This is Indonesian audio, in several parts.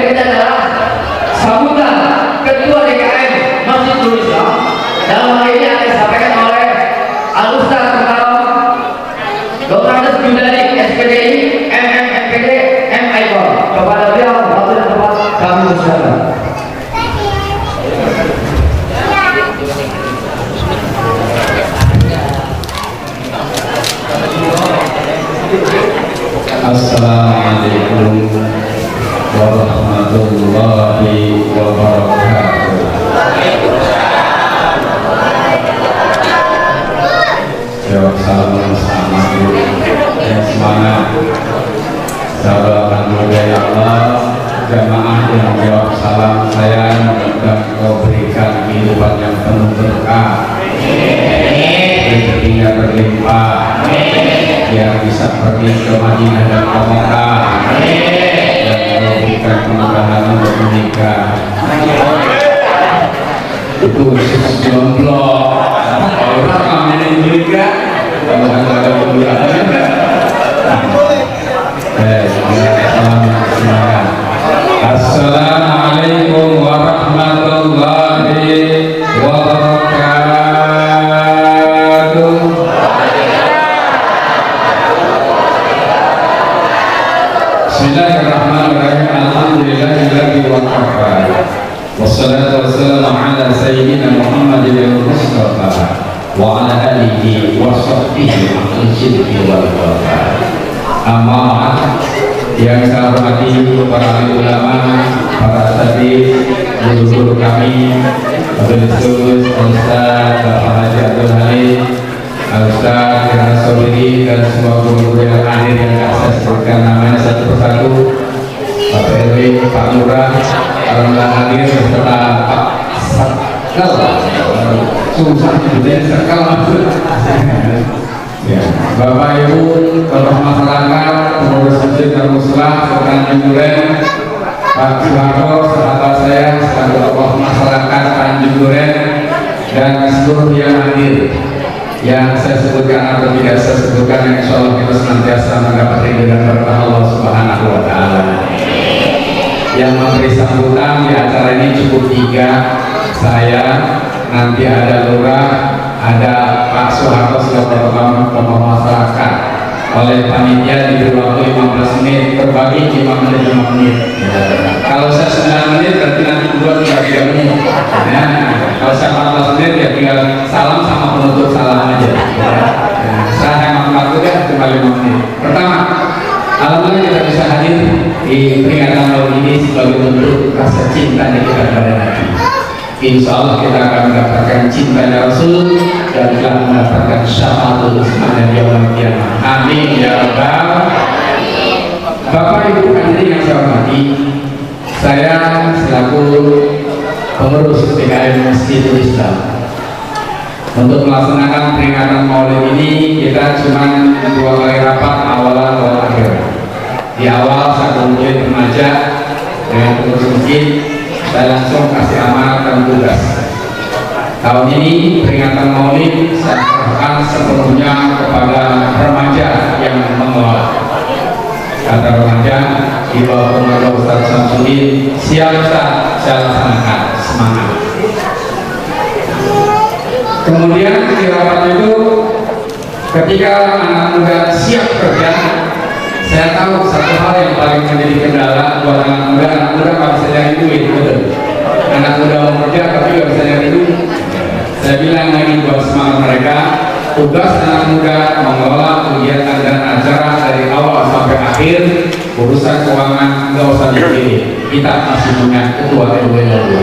berikutnya adalah sambutan Ketua DKM Masjid Nurul Islam. Dalam hal ini akan disampaikan oleh Al-Ustaz Pertama Dr. Andes Bindari SPDI MMPD MIPOL. Kepada beliau waktu dan tempat kami persilakan. Assalamualaikum warahmatullahi wabarakatuh. Jawab salam bersama dan semangat. Salam ya Allah, jamaah yang jawab salam saya, dan kau berikan kehidupan yang penuh berkah, rezekinya berlimpah, yang bisa pergi ke Madinah dan ke Mekah, dan memberikan kemudahan untuk menikah. Itu khusus jomblo. Orang kami ini juga kalau ada kemudahan. Assalamualaikum warahmatullahi wabarakatuh. Bismillahirrahmanirrahim. Alhamdulillahilladzi waqafa. Wassalatu wassalamu ala sayyidina Muhammadin Mustafa wa ala alihi wa sahbihi ahli sidqi wal wafa. Amma ba'd. Yang saya hormati para ulama, para asatidz, guru-guru kami, Abdul Ustaz Bapak Haji Abdul Halim, Ustaz Kiran Sobiri, dan semua guru-guru yang hadir yang saya sebutkan namanya satu persatu. Bapak RW, Pak Lurah, alhamdulillah hadir beserta Pak Sakal, susah sebetulnya Sakal maksud. Ya, Bapak Ibu, tokoh masyarakat, pengurus masjid dan muslah, serta Tanjung Duren, Pak Soeharto, sahabat saya, selaku tokoh masyarakat Tanjung Duren, dan seluruh yang hadir. Yang saya sebutkan atau tidak saya sebutkan, yang insya Allah kita senantiasa mendapat ridho dan berkah Allah Subhanahu wa Ta'ala. Yang memberi sambutan di acara ini cukup 3, saya, nanti ada Lurah, ada Pak Soeharto sebagai tokoh masyarakat. Oleh panitia diberi waktu 15 menit, berbagi 5 menit 5 menit. Kalau saya 9 menit berarti nanti berdua tinggal 3 menit. Nah, kalau saya 14 menit ya tinggal salam sama penutup salam aja. Saya hemat waktu ya cuma 5 menit. Pertama, alhamdulillah kita bisa hadir di peringatan tahun ini sebagai bentuk rasa cinta kita kepada Nabi. Insya Allah kita akan mendapatkan cintanya Rasul dan kita mendapatkan syafaatul Utsman di yaumil qiyamah. Amin ya rabbal. Bapak Ibu hadirin yang saya hormati, saya selaku pengurus DKM Masjidul Islam untuk melaksanakan peringatan Maulid ini kita cuma 2 kali rapat, awalan dan akhir. Di awal saya kumpulin remaja dengan pengurus masjid, saya langsung kasih amanat dan tugas. Tahun ini peringatan Maulid saya serahkan sepenuhnya kepada remaja yang mengelola. Kata remaja di bawah pengajar Ustaz Samsudin, siap Ustaz, saya laksanakan, semangat. Kemudian di rapat itu, ketika anak muda siap kerja, saya tahu satu hal yang paling menjadi kendala buat anak muda nggak bisa nyari duit, betul. Anak muda mau kerja tapi nggak bisa nyari duit. Saya bilang ini buat semangat mereka, tugas anak muda mengelola kegiatan dan acara dari awal sampai akhir. Urusan keuangan nggak usah dipikirin, kita masih punya ketua RW 02.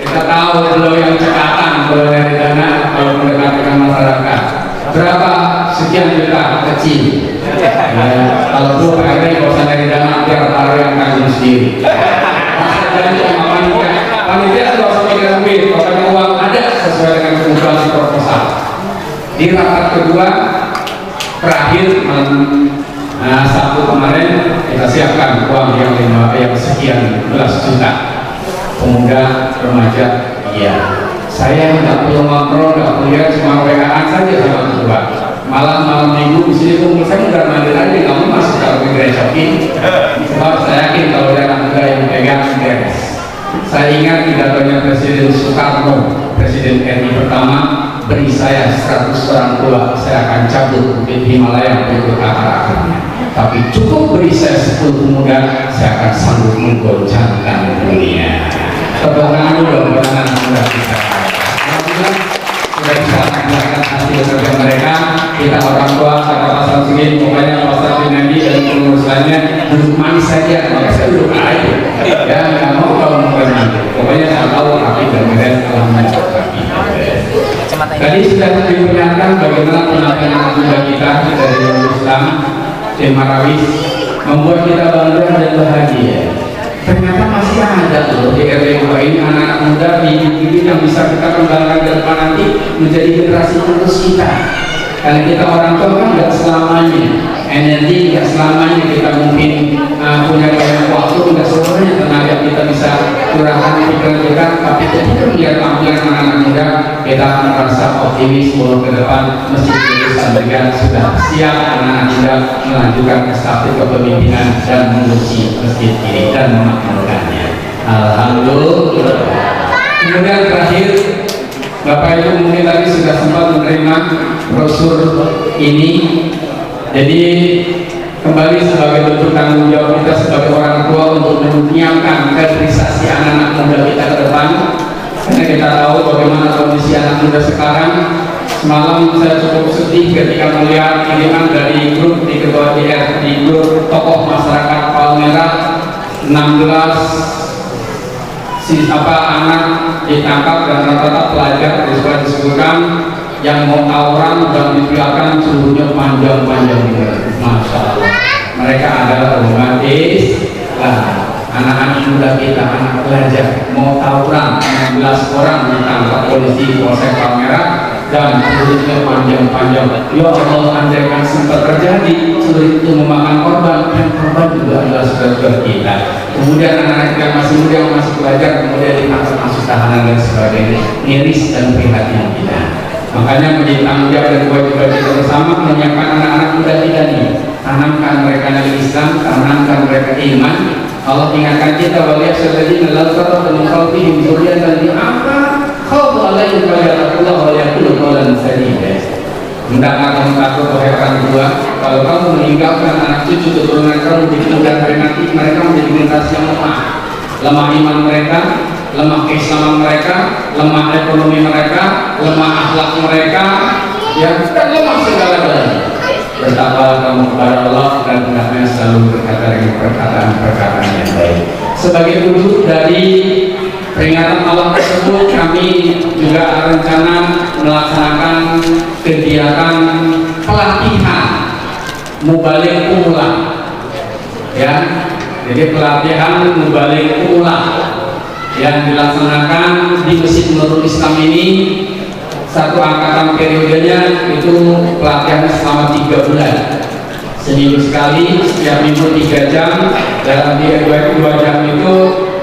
Kita tahu kalau yang cekatan kalau dari dana kalau mendekatkan masyarakat berapa sekian juta kecil. Kalau tuh Pak RW nggak usah dari dana, biar taruh yang tanggung sendiri. Masa janji sama panitia nggak usah mikir duit, pokoknya uang ada sesuai dengan kebutuhan proposal. Di rapat kedua terakhir Sabtu kemarin kita siapkan uang yang sekian belas juta. Pemuda remaja, iya. Saya nggak perlu ngobrol, nggak perlu lihat, cuma WA-an saja sama ketua. Malam minggu di sini kumpul, saya udah mandir aja, kamu masuk ke gereja yakin, sebab saya yakin kalau dia anak muda yang pegang beres. Saya ingat pidatonya Presiden Soekarno, Presiden RI pertama, beri saya 100 orang tua, saya akan cabut Bukit Himalaya untuk akar-akarnya. Tapi cukup beri saya 10 pemuda, saya akan sanggup menggoncangkan dunia. Kebenaran dulu anak muda kita. Sudah bisa melakukan hasil kerja mereka. Kita orang tua, kata Pak Samsudin, pokoknya Pak Samsudin Nabi dan pengurus lainnya duduk manis saja, maka saya duduk aja. Ya, nggak mau kalau mau nanti. Pokoknya saya tahu api dan beres telah mencapai. Tadi sudah diperlihatkan bagaimana penampilan anak muda kita dari Islam, Tim Marawis, membuat kita bangga dan bahagia. Ternyata masih ada loh di RW 2 ini anak-anak muda bibit-bibit yang bisa kita kembangkan ke depan nanti menjadi generasi penerus kita. Karena kita orang tua kan nggak selamanya energi, nggak selamanya kita mungkin punya banyak waktu, nggak selamanya tenaga kita bisa curahkan pikiran kita. Tapi ketika melihat tampilan anak-anak muda, kita akan merasa optimis bahwa ke depan masjid juga sudah siap anak-anak muda melanjutkan estafet kepemimpinan dan menguji masjid ini dan memakmurkannya. Alhamdulillah. Kemudian terakhir, Bapak Ibu mungkin tadi sudah sempat menerima brosur ini. Jadi kembali sebagai bentuk tanggung jawab kita sebagai orang tua untuk menyiapkan kaderisasi anak-anak muda kita ke depan. Karena kita tahu bagaimana kondisi anak muda sekarang. Semalam saya cukup sedih ketika melihat kiriman dari grup di Ketua DR, di grup tokoh masyarakat Palmerah, 16 anak ditangkap dan rata-rata pelajar disebutkan yang mau tawuran dan diperlihatkan suhunya panjang-panjang gitu. Masya Allah, mereka adalah romantis. Anak-anak muda kita, anak pelajar mau tawuran, 16 orang ditangkap polisi Polsek Palmerah dan suhunya panjang-panjang. Ya Allah, andaikan sempat terjadi sulit itu memakan korban, dan korban juga adalah saudara kita. Kemudian anak-anak yang masih muda, yang masih pelajar, kemudian ditangkap masuk tahanan dan sebagainya. Miris dan prihatin kita. Makanya menjadi tanggung jawab dan kewajiban kita bersama menyiapkan anak-anak muda kita ini. Tanamkan mereka dari Islam, tanamkan mereka iman. Allah ingatkan kita bahwa yaqshalladzina la taqwa min khalfihim dzurriyyatan bi'afa khawfu 'alaihim wa yaqulullah wa yaqulu qawlan sadida. Hendaklah kamu takut wahai orang tua, kalau kamu meninggalkan anak cucu keturunan kamu di kemudian hari nanti mereka menjadi generasi yang lemah iman mereka, lemah keislaman mereka, lemah ekonomi mereka, lemah akhlak mereka, ya dan lemah segala-galanya. Bertakwalah kamu kepada Allah dan hendaknya selalu berkata dengan perkataan-perkataan yang baik. Sebagai wujud dari peringatan Allah tersebut, kami juga rencana melaksanakan kegiatan pelatihan mubalik ulang, ya. Jadi pelatihan mubalik ulang yang dilaksanakan di Masjid Nurul Islam ini. Satu angkatan periodenya itu pelatihan selama 3 bulan, seminggu sekali, setiap minggu 3 jam. Dalam 2 jam itu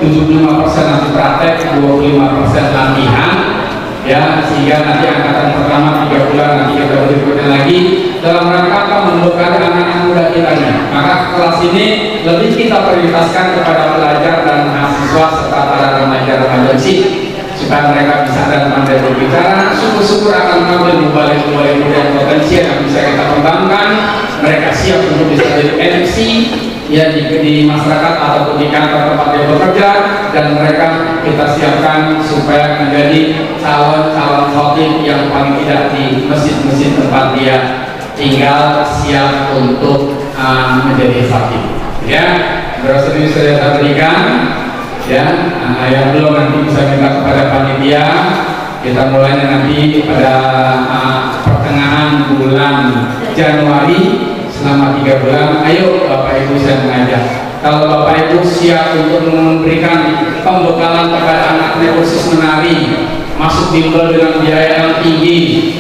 75% nanti praktek, 25% latihan, ya, sehingga nanti angkatan pertama 3 bulan, nanti kita berikutnya lagi dalam rangka membekali anak-anak muda kita ini. Maka kelas ini lebih kita prioritaskan kepada pelajar dan mahasiswa serta para remaja-remaja sih, supaya mereka bisa dan pandai berbicara. Syukur-syukur akan tampil mubalik-mubalik muda yang potensial yang bisa kita kembangkan. Mereka siap untuk bisa jadi MC ya di masyarakat ataupun di kantor tempat dia bekerja, dan mereka kita siapkan supaya menjadi calon-calon khotib yang paling tidak di masjid-masjid tempat dia tinggal, siap untuk menjadi khotib. Ya, brosur ini saya berikan. Ya, yang belum nanti bisa minta kepada panitia. Kita mulainya nanti pada pertengahan bulan Januari selama 3 bulan. Ayo Bapak Ibu saya mengajak. Kalau Bapak Ibu siap untuk memberikan pembekalan kepada anaknya khusus menari, masuk bimbel dengan biaya yang tinggi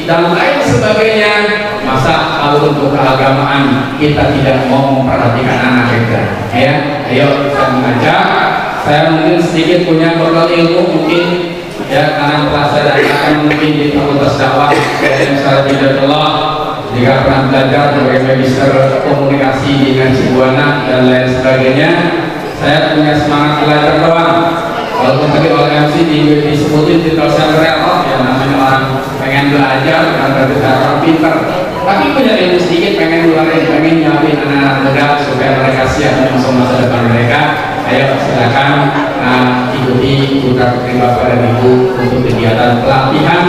dan lain sebagainya, masa kalau untuk keagamaan kita tidak mau memperhatikan anak kita? Ya, ayo saya mengajak. Saya mungkin sedikit punya bekal ilmu mungkin, ya, karena telah saya akan mungkin di fakultas dakwah dan Syarifullah jika pernah belajar sebagai magister komunikasi dengan Cibuana dan lain sebagainya, saya punya semangat belajar doang. Walaupun tadi oleh MC disebutin titel sentral, ya namanya orang pengen belajar dan orang pinter, tapi punya ilmu sedikit, pengen nularin, pengen nyiapin anak-anak muda supaya mereka siap untuk masa depan mereka. Ayo silakan ikuti putra putri bapak dan ibu untuk kegiatan pelatihan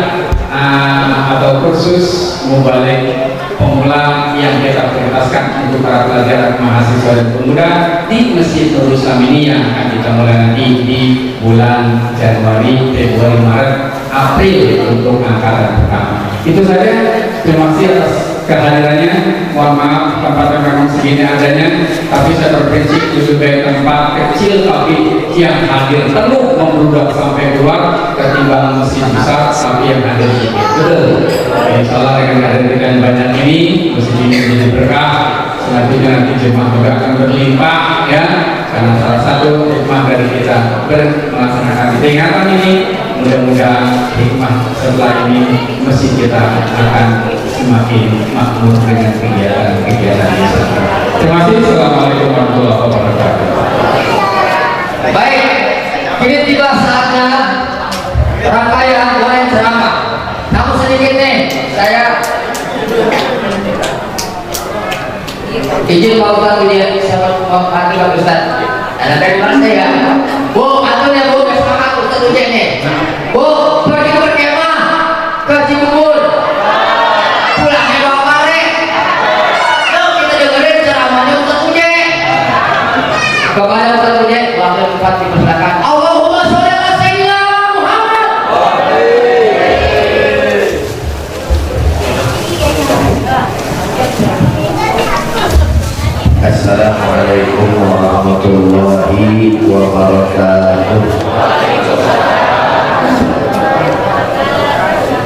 atau kursus mubalik pemula yang kita prioritaskan untuk para pelajar, mahasiswa dan pemuda di Masjid Nurul Islam ini yang akan kita mulai nanti di bulan Januari, Februari, Maret, April untuk angkatan pertama. Itu saja. Terima kasih atas kehadirannya. Mohon maaf tempatnya memang segini adanya, tapi saya berprinsip lebih baik tempat kecil tapi yang hadir penuh membludak sampai keluar ketimbang masjid besar tapi yang hadir sedikit. Betul. Insya Allah dengan kehadiran banyak ini masjid ini menjadi berkah. Selanjutnya nanti jemaah juga akan berlimpah, ya, karena salah satu hikmah dari kita melaksanakan peringatan ini. Mudah-mudahan hikmah setelah ini masjid kita akan semakin makmur dengan kegiatan-kegiatan ini. Terima kasih. Assalamualaikum warahmatullahi wabarakatuh. Baik, kini tiba saatnya rangkaian mulai ceramah. Namun sedikit nih, saya izin Pak Ustaz ini sama Pak Ustaz. Ada dari mana ya? Bu, atau ya Bu, semangat Ustaz Ujian nih. Bu, pergi berkemah ke Cibubur. Pulangnya bawa kare. Yuk kita dengerin ceramahnya Ustaz Ujian. Kepada Ustaz Ujian, wakil Bupati dipersilakan. Allahumma sholli ala sayyidina Muhammad. Assalamualaikum warahmatullahi wabarakatuh.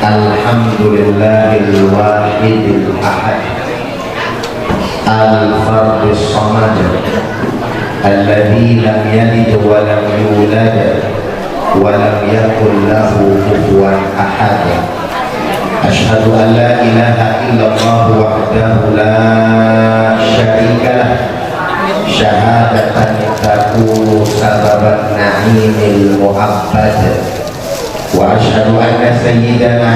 Alhamdulillahil wahidil ahad, al-fardis samad, alladzi lam yalid wa lam yulad wa lam yakul lahu kufuwan ahad. Asyhadu an la ilaha illallah wahdahu la syarika lah, syahadatan takunu sababan na'imil muhabbad. Wa asyhadu anna sayyidana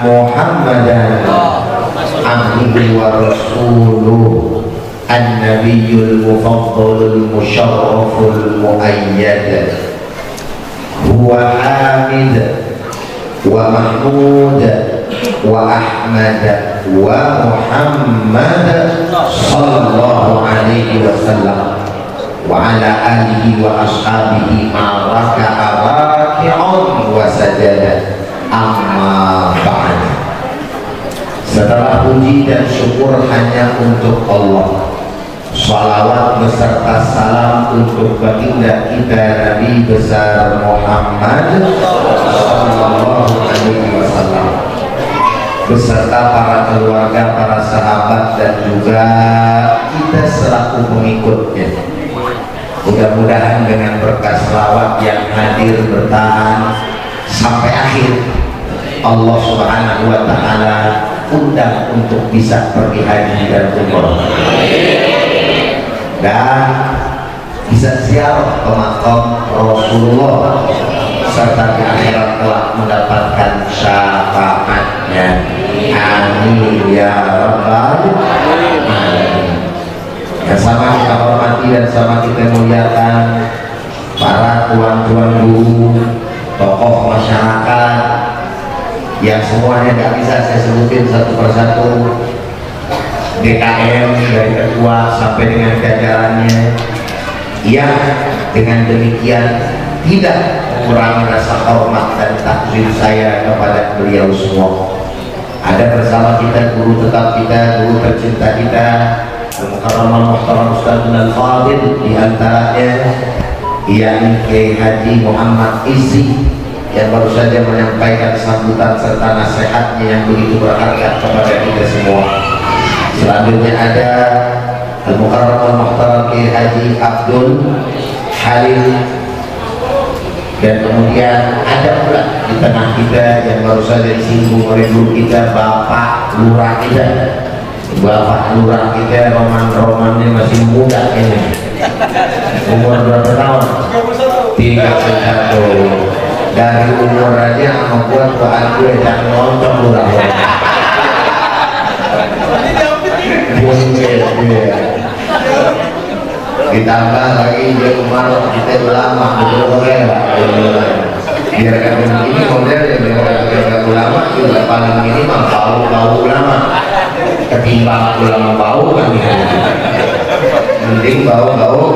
Muhammadan abduhu wa rasuluh, an-nabiyyul mufaddalul musyarraful muayyad. Huwa hamid wa mahmud wa ahmad wa muhammad sallallahu alaihi wasallam wa ala alihi wa ashabihi ma'raka'a raki'un wa sajada. Amma ba'd. Setelah puji dan syukur hanya untuk Allah, salawat beserta salam untuk baginda kita Nabi besar Muhammad sallallahu alaihi wasallam beserta para keluarga, para sahabat dan juga kita selaku pengikutnya. Mudah-mudahan dengan berkah selawat yang hadir bertahan sampai akhir, Allah Subhanahu wa taala undang untuk bisa pergi haji dan umrah dan bisa ziarah ke makam Rasulullah serta di akhirat telah mendapatkan syafaatnya. Amin ya rabbal alamin. Yang sama kita hormati dan sama kita muliakan para tuan-tuan guru, tokoh masyarakat yang semuanya tidak bisa saya sebutin satu persatu, DKM dari ketua sampai dengan jajarannya, yang dengan demikian tidak mengurangi rasa hormat dan takzim saya kepada beliau semua. Ada bersama kita guru tetap kita, guru tercinta kita, Al-Mukarramah Muhtaram Ustaz Al-Fadil, di antaranya yang Kiai Haji Muhammad Isi yang baru saja menyampaikan sambutan serta nasihatnya yang begitu berharga kepada kita semua. Selanjutnya ada Al-Mukarramah Muhtaram Kiai Haji Abdul Halil, dan kemudian ada pula di tengah kita yang baru saja disinggung oleh guru kita Bapak lurah kita, bapak lurah kita roman-romannya masih muda ini. Umur berapa tahun? 31. Dari umur aja sama gua tuaan gue jangan nonton lurah. Ditambah lagi dia kemarin kita ulama betul ya, biar kan begini model ya, biar ulama juga paling minimal bau ulama ketimbang ulama bau kan ya. Mending bau ulama.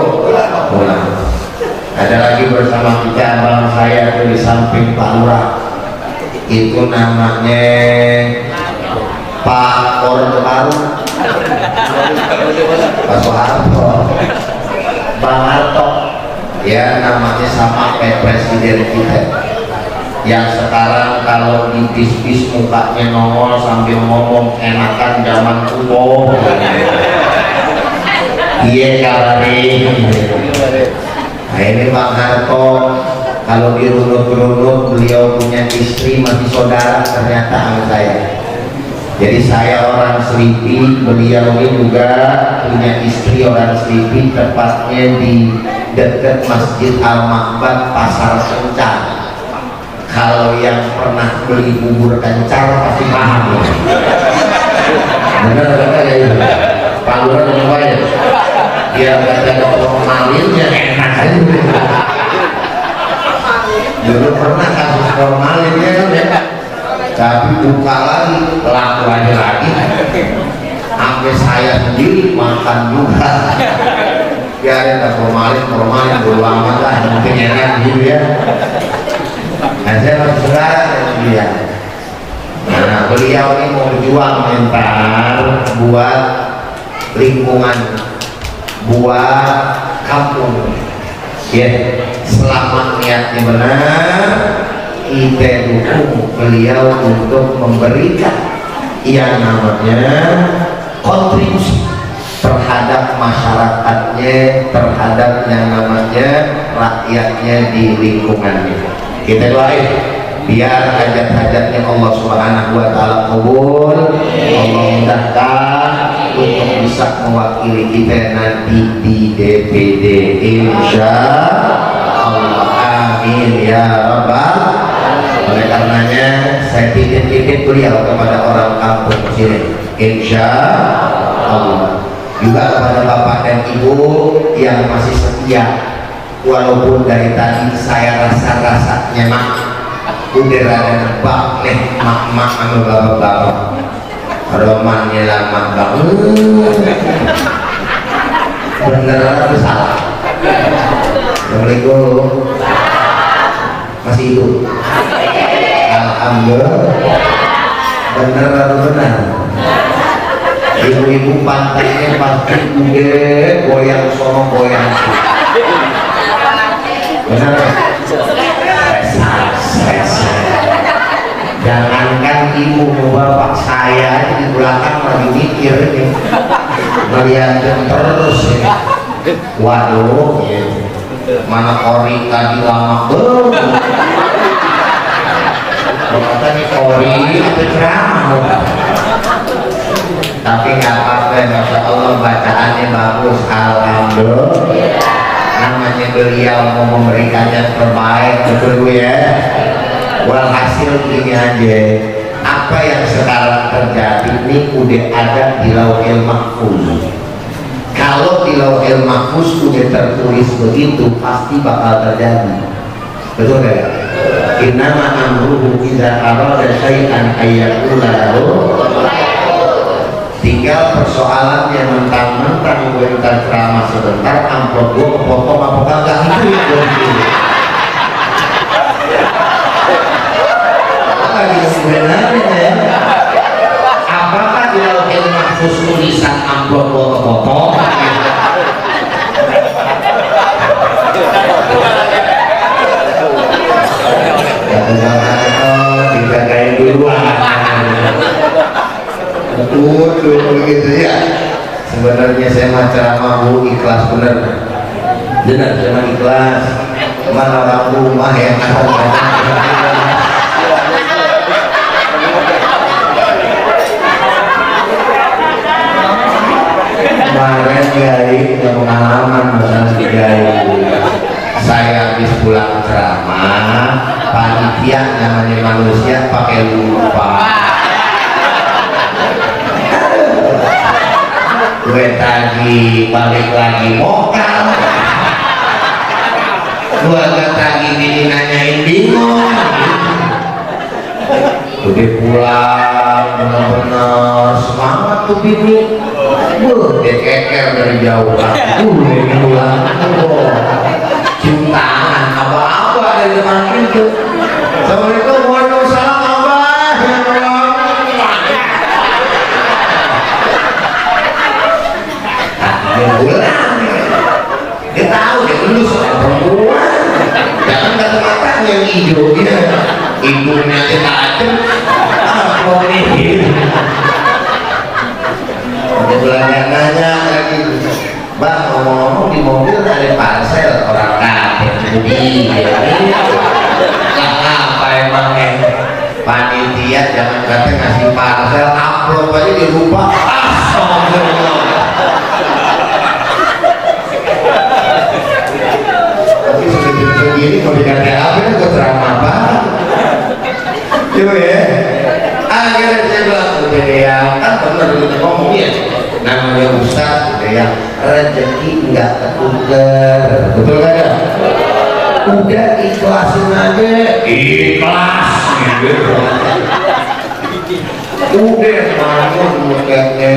Ada lagi bersama kita abang saya tuh di samping Pak Lurah, itu namanya Pak Orde Baru, Pak Soeharto, Bang Harto, ya namanya sama kayak presiden kita yang sekarang kalau di bis mukanya nongol sambil ngomong enakan zaman kuno. Iya kali. Nah ini Bang Harto, kalau dirunut-runut beliau punya istri masih saudara ternyata sama saya. Jadi saya orang Selipi, beliau ini juga punya istri orang Selipi, tepatnya di dekat Masjid Al-Ma'bad Pasar Kencar. Kalau yang pernah beli bubur kencar pasti paham. Benar ya itu. Pak Lurah nyobain. Dia nggak ada formalinnya enak aja. Dulu pernah kasus formalinnya kan ya. Tapi buka lagi, laku aja lagi. Sampai saya sendiri makan juga. Ya ada formalin dulu amat lah, mungkin enak gitu ya. Nah saya masih saudara dia. Nah beliau ini mau berjuang mental buat lingkungan, buat kampung. Ya, selama niatnya benar, kita dukung beliau untuk memberikan yang namanya kontribusi terhadap masyarakatnya, terhadap yang namanya rakyatnya di lingkungannya. Kita doain biar hajat-hajatnya Allah Subhanahu wa taala kabul, Allah mudahkan untuk bisa mewakili kita nanti di DPD, insya Allah, amin ya rabbal. Oleh karenanya saya titip beliau kepada orang kampung sini, insya Allah, juga kepada bapak dan ibu yang masih setia, walaupun dari tadi saya rasa-rasanya mak udah rada nebak nih mak sama bapak-bapak romannya lama banget, bener atau salah? Assalamualaikum, masih hidup? Alhamdulillah. Bener atau benar? Ibu-ibu pantainya pasti udah goyang sono goyang sini. Benar? Jangankan ibu bapak saya di belakang lagi mikir nih, melihat terus ya. Waduh, ya. Mana ori tadi lama banget. Ternyata nih ori itu ceramah. Tapi nggak apa-apa, masya Allah bacaannya bagus, alhamdulillah. Namanya beliau mau memberikan yang terbaik, betul ya. Walhasil gini aja, apa yang sekarang terjadi ini udah ada di Lauhil Mahfuz. Kalau di Lauhil Mahfuz udah tertulis begitu, pasti bakal terjadi. Betul nggak? Innama amruhu idza arada syai'an ayyaqula lahu. Tinggal persoalannya mentang-mentang gue ntar ceramah sebentar, amplop gue kepotong apa kagak itu. Sebenarnya ya, apakah di Lauhil Mahfuz tulisan amplop gue kepotong? Dijagain dulu betul begitu ya. Sebenarnya saya mah ceramah ikhlas bener, saya mah ikhlas. Mana orang rumah yang kemarin Kiai punya pengalaman masalah Kiai. Saya habis pulang ceramah, panitia namanya manusia pakai lupa. Gue tadi balik lagi mokal, gue agak tadi ini nanyain bingung. Udah pulang benar-benar semangat tuh bini. Dia keker dari jauh. Ini pulang cium tangan apa-apa dari depan pintu. Assalamualaikum warahmatullahi wabarakatuh. Dia pulang, dia tahu dia belum seorang perempuan. Jangan kata matanya yang hijau dia, hidungnya dia tajam. Apa ini? Dia bilang nanya lagi, Bang, ngomong-ngomong di mobil ada parcel orang kafir jadi apa emangnya panitia jangan kata ngasih parcel amplop aja dirubah. Astagfirullah. Tapi segini mau dikata apa itu ceramah banget. Coba ya. Akhirnya saya bilang udah ya kan bener kita ngomongnya namanya Ustaz udah ya rezeki nggak ketuker, betul kan ya? Udah ikhlasin aja, ikhlas gitu. Udah bangun mukanya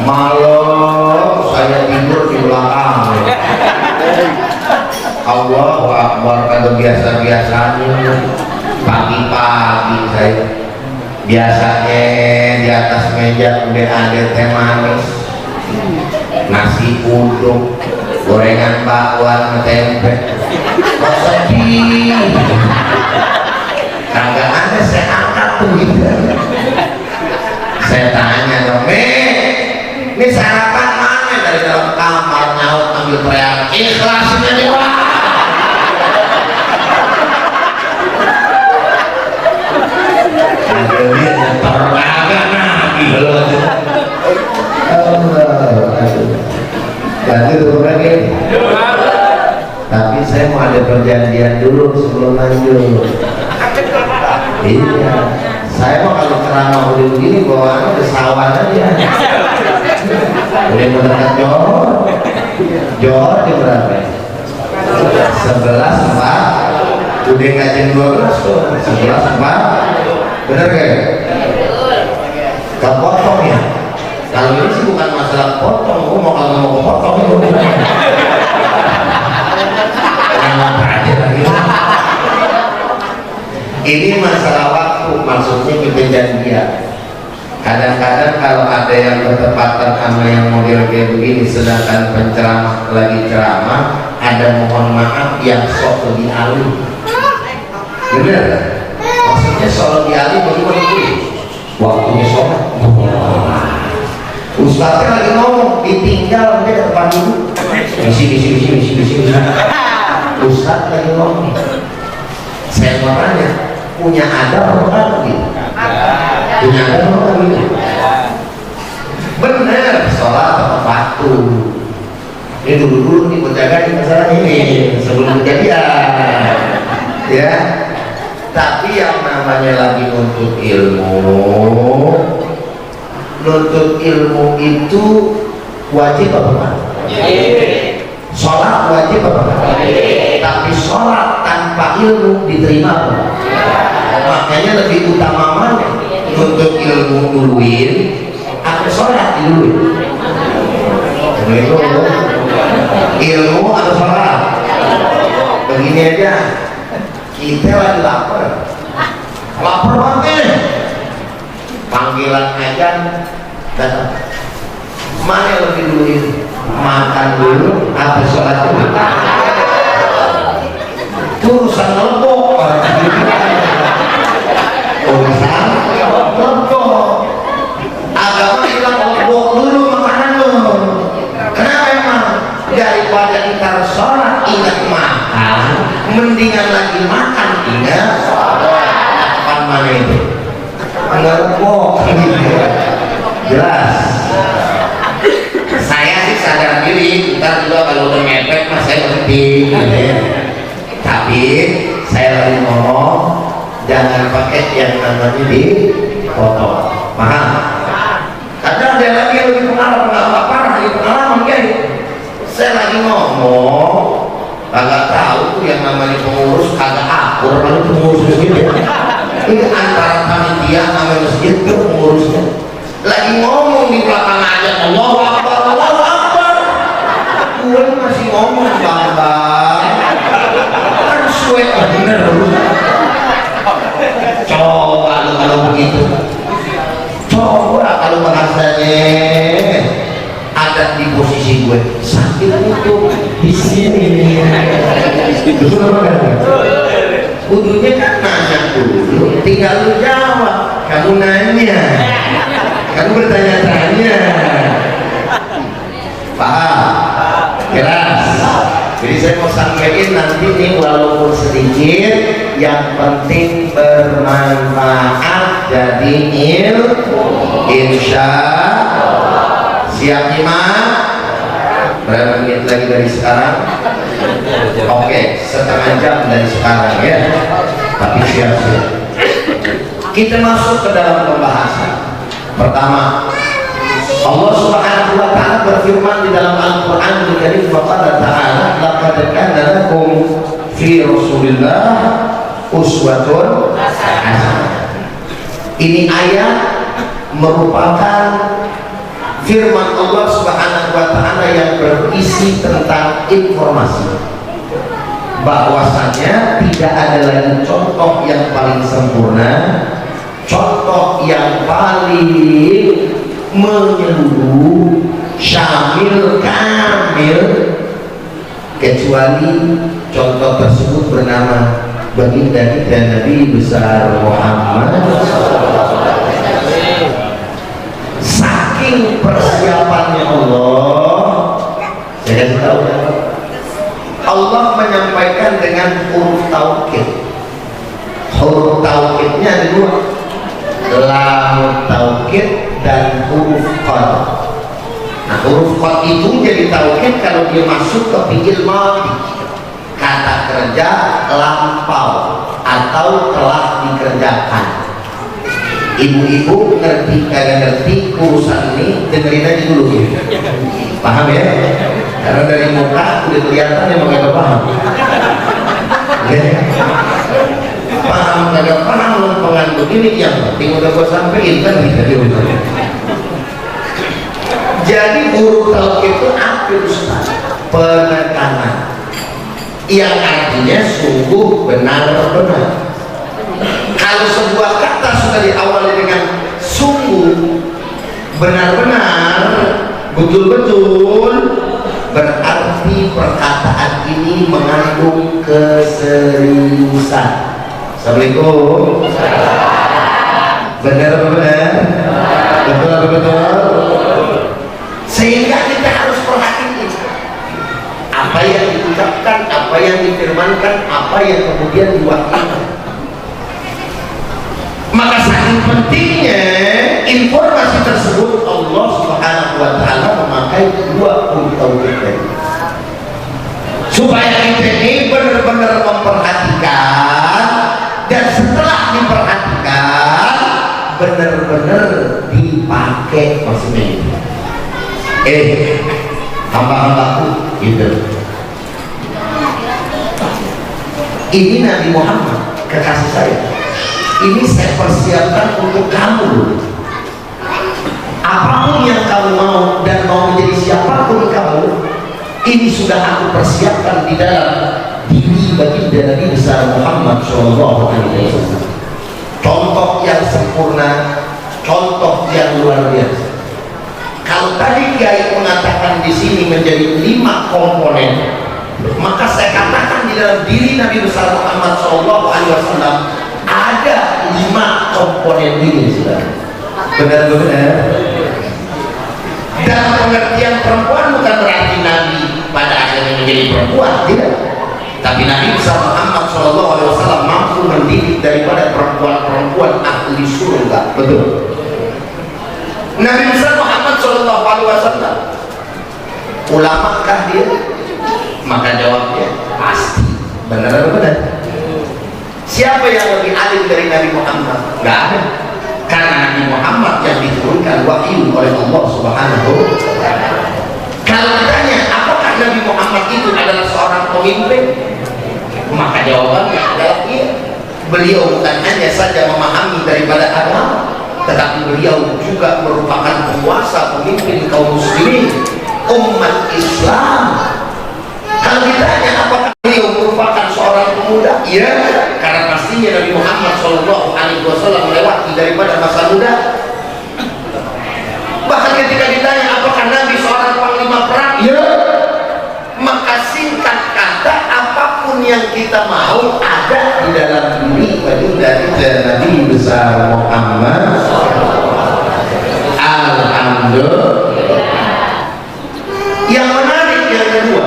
malam saya tidur di belakang. Allahu Akbar kalau biasa-biasanya pagi-pagi saya biasanya di atas meja udah ada teh manis, nasi uduk, gorengan bakwan, tempe. Kok sedih? Kagak ada, saya angkat tuh gitu. Saya tanya dong, ini sarapan mana? Dari dalam kamar nyaut ambil teriak, ikhlasin aja Pak. Lanjut lagi. Tapi saya mau ada perjanjian dulu sebelum lanjut. Iya, saya mau kalau ceramah udah begini bawaannya ke sawah aja. Udah mendekat Johor di berapa? 11.4. Udah ngajin 12 tuh. 11.4. Bener gak? Gak potong ya? Kalau ini sih bukan masalah potong, gue mau kalau mau potong itu aja lagi. Ini masalah waktu, maksudnya kita janjian. Kadang-kadang kalau ada yang bertepatan sama yang model kayak begini, sedangkan penceramah lagi ceramah, ada mohon maaf yang sok lebih alim. Bener? Maksudnya sok lebih alim bagaimana begini? Waktunya sholat. Ustaznya lagi ngomong, ditinggal dia ke depan dulu. Misi. Ustaz lagi ngomong. Saya mau tanya, punya ada apa gitu? Punya ada apa gitu? Bener, sholat tepat waktu. Ini dulu nih menjaga masalah ini sebelum kejadian. Ya. Tapi yang namanya lagi nuntut ilmu itu wajib apa enggak? Sholat wajib apa enggak? Tapi sholat tanpa ilmu diterima apa? Makanya lebih utama mana? Nuntut ilmu duluin atau sholat duluin? Ilmu atau sholat? Begini aja, kita lagi lapar banget, panggilan ajan datang. Mana yang lebih dulu ini? Makan dulu atau sholat dulu? Urusan lebok, urusan lebok. Agama bilang lebok dulu makanan lu. Kenapa emang? Daripada kita sholat ingat makan, mendingan lagi makan ingat sholat. Apaan mana itu? Enggak lebok. Jelas. Saya sih sadar diri, ntar juga kalau udah mepet mas saya berhenti gitu ya. Tapi saya lagi ngomong jangan pakai yang namanya di foto, paham? Karena ada lagi yang lebih pengalaman parah, lagi pengalaman kan? Saya lagi ngomong, kagak tahu tuh yang namanya pengurus kagak akur, lalu pengurus gitu ya. Ini antara panitia sama masjid tuh pengurusnya. Lagi ngomong di belakang aja, Allahu Akbar, Allahu Akbar. Gue masih ngomong bang, kan suet bener. Coba lu kalau begitu, coba kalau bahasanya ada di posisi gue sakit itu di sini. Itu apa kan? Kudunya kan nanya dulu, tinggal lu jawab. Kamu nanya, kamu bertanya-tanya, paham? Keras. Jadi saya mau sampaikan nanti nih walaupun sedikit, yang penting bermanfaat. Jadi insya siap nyimak. Berapa menit lagi dari sekarang? Oke, setengah jam dari sekarang ya. Tapi siap-siap. Kita masuk ke dalam pembahasan. Pertama, Allah Subhanahu wa taala berfirman di dalam Al-Qur'an Al-Karim, faqala ta'ala laqad kana lakum fi Rasulillah uswatun hasanah. Ini ayat merupakan firman Allah Subhanahu wa taala yang berisi tentang informasi bahwasanya tidak ada lagi contoh yang paling sempurna, contoh yang paling menyeluruh, syamil, kamil, kecuali contoh tersebut bernama baginda kita Nabi besar Muhammad. Saking persiapannya Allah, saya kasih tahu, Allah menyampaikan dengan huruf taukid. Huruf taukidnya ada dua, lam taukid dan huruf qad. Nah, huruf qad itu jadi taukid kalau dia masuk ke fi'il madhi, kata kerja lampau atau telah dikerjakan. Ibu-ibu ngerti kagak ngerti urusan ini, dengerin aja dulu ya. Paham ya? Karena dari muka udah kelihatan emang gak paham ya. Paham kagak paham lempengan begini, yang penting udah gue sampein kan bisa diurusannya. Jadi huruf taukid itu apa Ustaz? Penekanan yang artinya sungguh benar-benar. Kalau sebuah kata sudah diawali dengan sungguh, benar-benar, betul-betul, berarti perkataan ini mengandung keseriusan. Assalamualaikum. Benar-benar, betul-betul. Sehingga kita harus perhatikan apa yang diucapkan, apa yang difirmankan, apa yang kemudian diwakilkan. Maka saking pentingnya informasi tersebut, Allah Subhanahu wa taala memakai dua huruf taukid supaya kita ini benar-benar memperhatikan, dan setelah diperhatikan benar-benar dipakai maksudnya. Hamba-hambaku gitu. Ini Nabi Muhammad kekasih saya. Ini saya persiapkan untuk kamu. Apapun yang kamu mau dan mau menjadi siapapun kamu, ini sudah aku persiapkan di dalam diri baginda Nabi besar Muhammad SAW. Contoh yang sempurna, contoh yang luar biasa. Kalau tadi Kiai mengatakan di sini menjadi 5 komponen, maka saya katakan di dalam diri Nabi besar Muhammad SAW ada 5 komponen ini, sudah benar-benar. Dan pengertian perempuan bukan berarti Nabi pada akhirnya menjadi perempuan, tidak. Tapi Nabi besar Muhammad SAW mampu mendidik daripada perempuan-perempuan ahli surga, betul. Nabi besar Muhammad SAW Ulama kah dia? Maka jawabnya pasti. Benar atau benar? Siapa yang lebih alim dari Nabi Muhammad? Gak ada. Karena Nabi Muhammad yang diturunkan wahyu oleh Allah Subhanahu wa Ta'ala. Kalau ditanya apakah Nabi Muhammad itu adalah seorang pemimpin, maka jawabannya adalah iya. Beliau bukan hanya saja memahami daripada agama, tetapi beliau juga merupakan penguasa, pemimpin kaum muslimin, umat Islam. Kalau ditanya apakah beliau merupakan seorang pemuda, iya, karena pastinya Nabi Muhammad SAW melewati daripada masa muda. Bahkan ketika ditanya apakah Nabi seorang panglima perang, iya, maka singkat kata apapun yang kita mau ada di dalam diri wajib dari Nabi besar Muhammad. Alhamdulillah. Yang menarik yang kedua,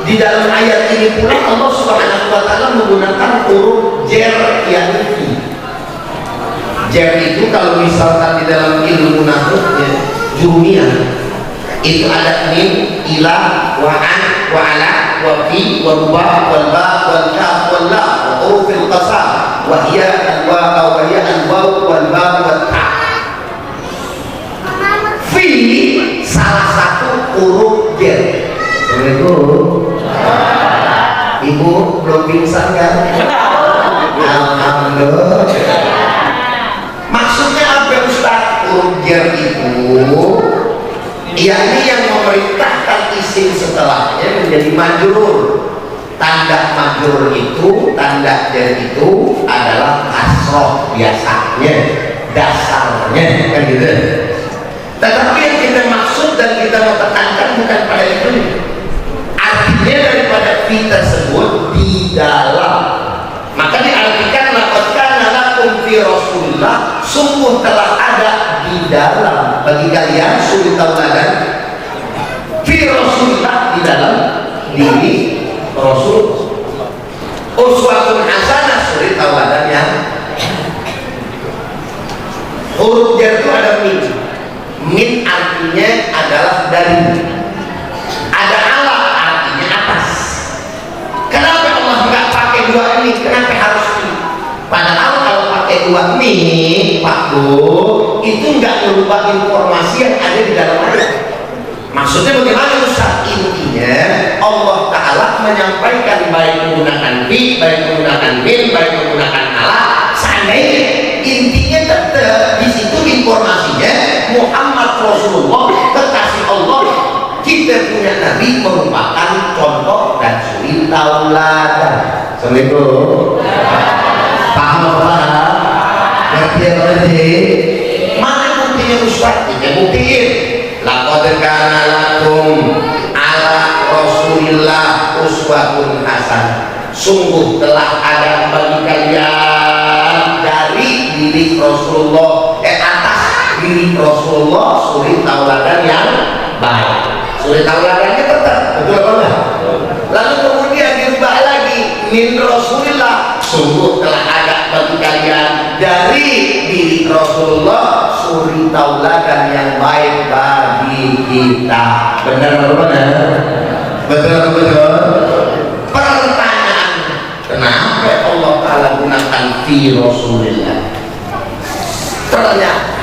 di dalam ayat ini pula Allah Subhanahu wa Ta'ala menggunakan huruf jer yang ini. Jer itu kalau misalkan di dalam ilmu nahwu jurumiyah itu ada min, ila, wa an, wa ala, wa fi, wa ruba, wal ba, wal kaf, wal la, wa hurufil qasam, wa hiya al-wa, wa hiya al-waw, wal ba, wal ta. Fi salah satu huruf jer. Assalamualaikum. Ibu belum pingsan kan? Alhamdulillah. Maksudnya apa Ustaz? Huruf jer itu yakni yang memerintahkan isim setelahnya menjadi majrur. Tanda majrur itu, tanda jer itu adalah kasroh biasanya, dasarnya kan gitu. Tetapi yang kita maksud dan kita mau tekankan bukan pada itu. Artinya daripada fi tersebut di dalam. Maka diartikan laqad kana lakum fi Rasulillah, sungguh telah ada di dalam bagi kalian suri tauladan fi Rasulillah, di dalam diri Rasul, uswatun hasanah, suri tauladan yang huruf jar itu ada min. Min artinya adalah dari, ada ala artinya atas. Kenapa Allah nggak pakai dua ini? Kenapa harus ini? Padahal kalau pakai dua ini, Pak Bu, itu nggak merubah informasi yang ada di dalam ayat. Maksudnya bagaimana Ustaz? Intinya Allah Ta'ala menyampaikan baik menggunakan fi, baik menggunakan min, baik menggunakan ala. Seandainya intinya tetap di situ informasinya Muhammad Rasulullah kekasih Allah, kita punya Nabi merupakan contoh dan suri tauladan. Assalamualaikum. Paham apa? Ngerti apa tadi? Mana buktinya Ustaz? Ini buktiin. Laqad kana lakum ala Rasulillah uswatun hasanah. Sungguh telah ada bagi kalian dari diri Rasulullah, atas diri Rasulullah suri tauladan yang baik. Suri tauladannya tetap, betul apa enggak? Lalu kemudian dirubah lagi, min Rasulillah, sungguh telah ada bagi kalian dari diri Rasulullah suri tauladan yang baik bagi kita. Benar atau benar? Betul atau betul? Pertanyaan, kenapa Allah Ta'ala gunakan fi Rasulillah? Ternyata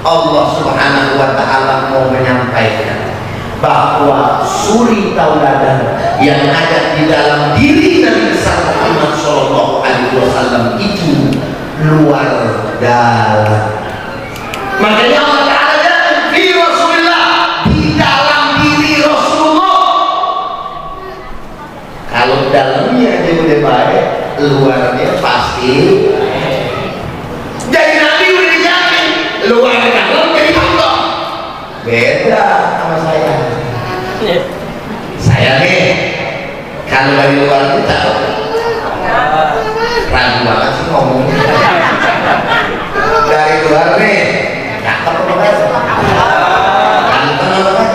Allah Subhanahu wa Ta'ala mau menyampaikan bahwa suri tauladan yang ada di dalam diri Nabi besar Muhammad Sallallahu Alaihi Wasallam itu luar dalam. Makanya Allah Ta'ala jadikan fi Rasulillah, di dalam diri Rasulullah. Kalau dalamnya aja udah baik, luarnya pasti. Jadi Nabi udah dijamin, luar dalam jadi Allah. Beda sama saya. Saya nih, kalau dari luar kita ragu banget sih ngomongnya. Dari luar nih, cakep apa kan? Ganteng apa kan?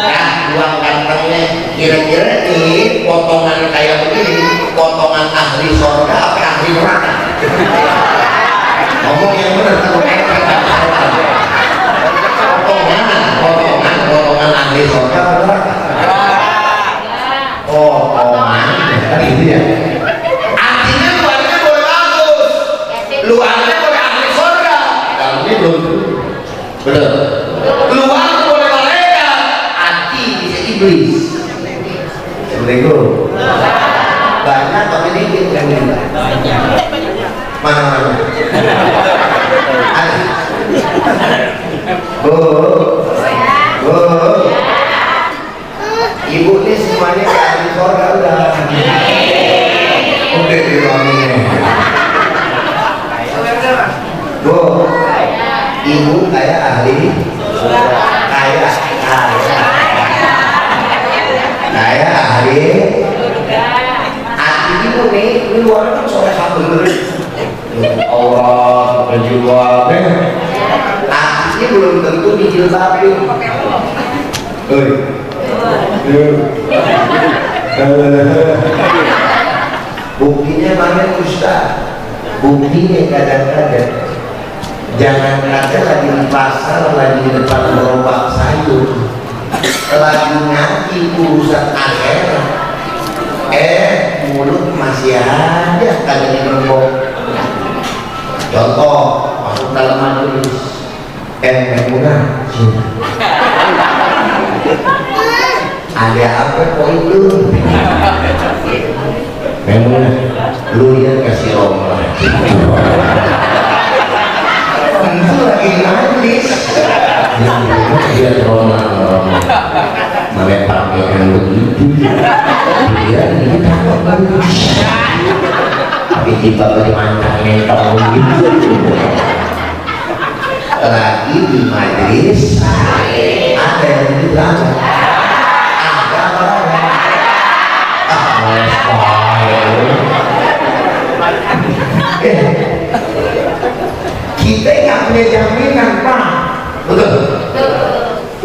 Nah, buang gantengnya. Kira-kira ini potongan kayak begini, potongan ahli surga apa ahli neraka? Ngomong yang benar, potongan ahli surga majelis. Assalamualaikum. Banyak tapi dikit yang minta. Mana? Bu, ibu ini semuanya ke ahli surga udah. Udah di ruangnya. Bu, ibu kayak ahli, kayak ahli. Hati ibu nih, ini luarnya kan sore satu Allah berjiwa. Hatinya belum tentu dijilbabin. Buktinya mana Ustaz? Buktinya kadang-kadang jangan kaca lagi di pasar, lagi di depan gerobak sayur, lagi ngaji urusan akhirat, mulut masih ada kagak digerbok. Contoh, masuk dalam majelis, Maimunah sini. Ada apa kok itu? Maimunah, lu lihat kasih rombongan. Tentu lagi majelis. Dia rombongan, mana pakai yang begitu? Dia ini takut banget. Tapi tiba bagaimana mental gitu. Lagi di majelis ada yang bilang ada kita nggak punya jaminan Pak, betul?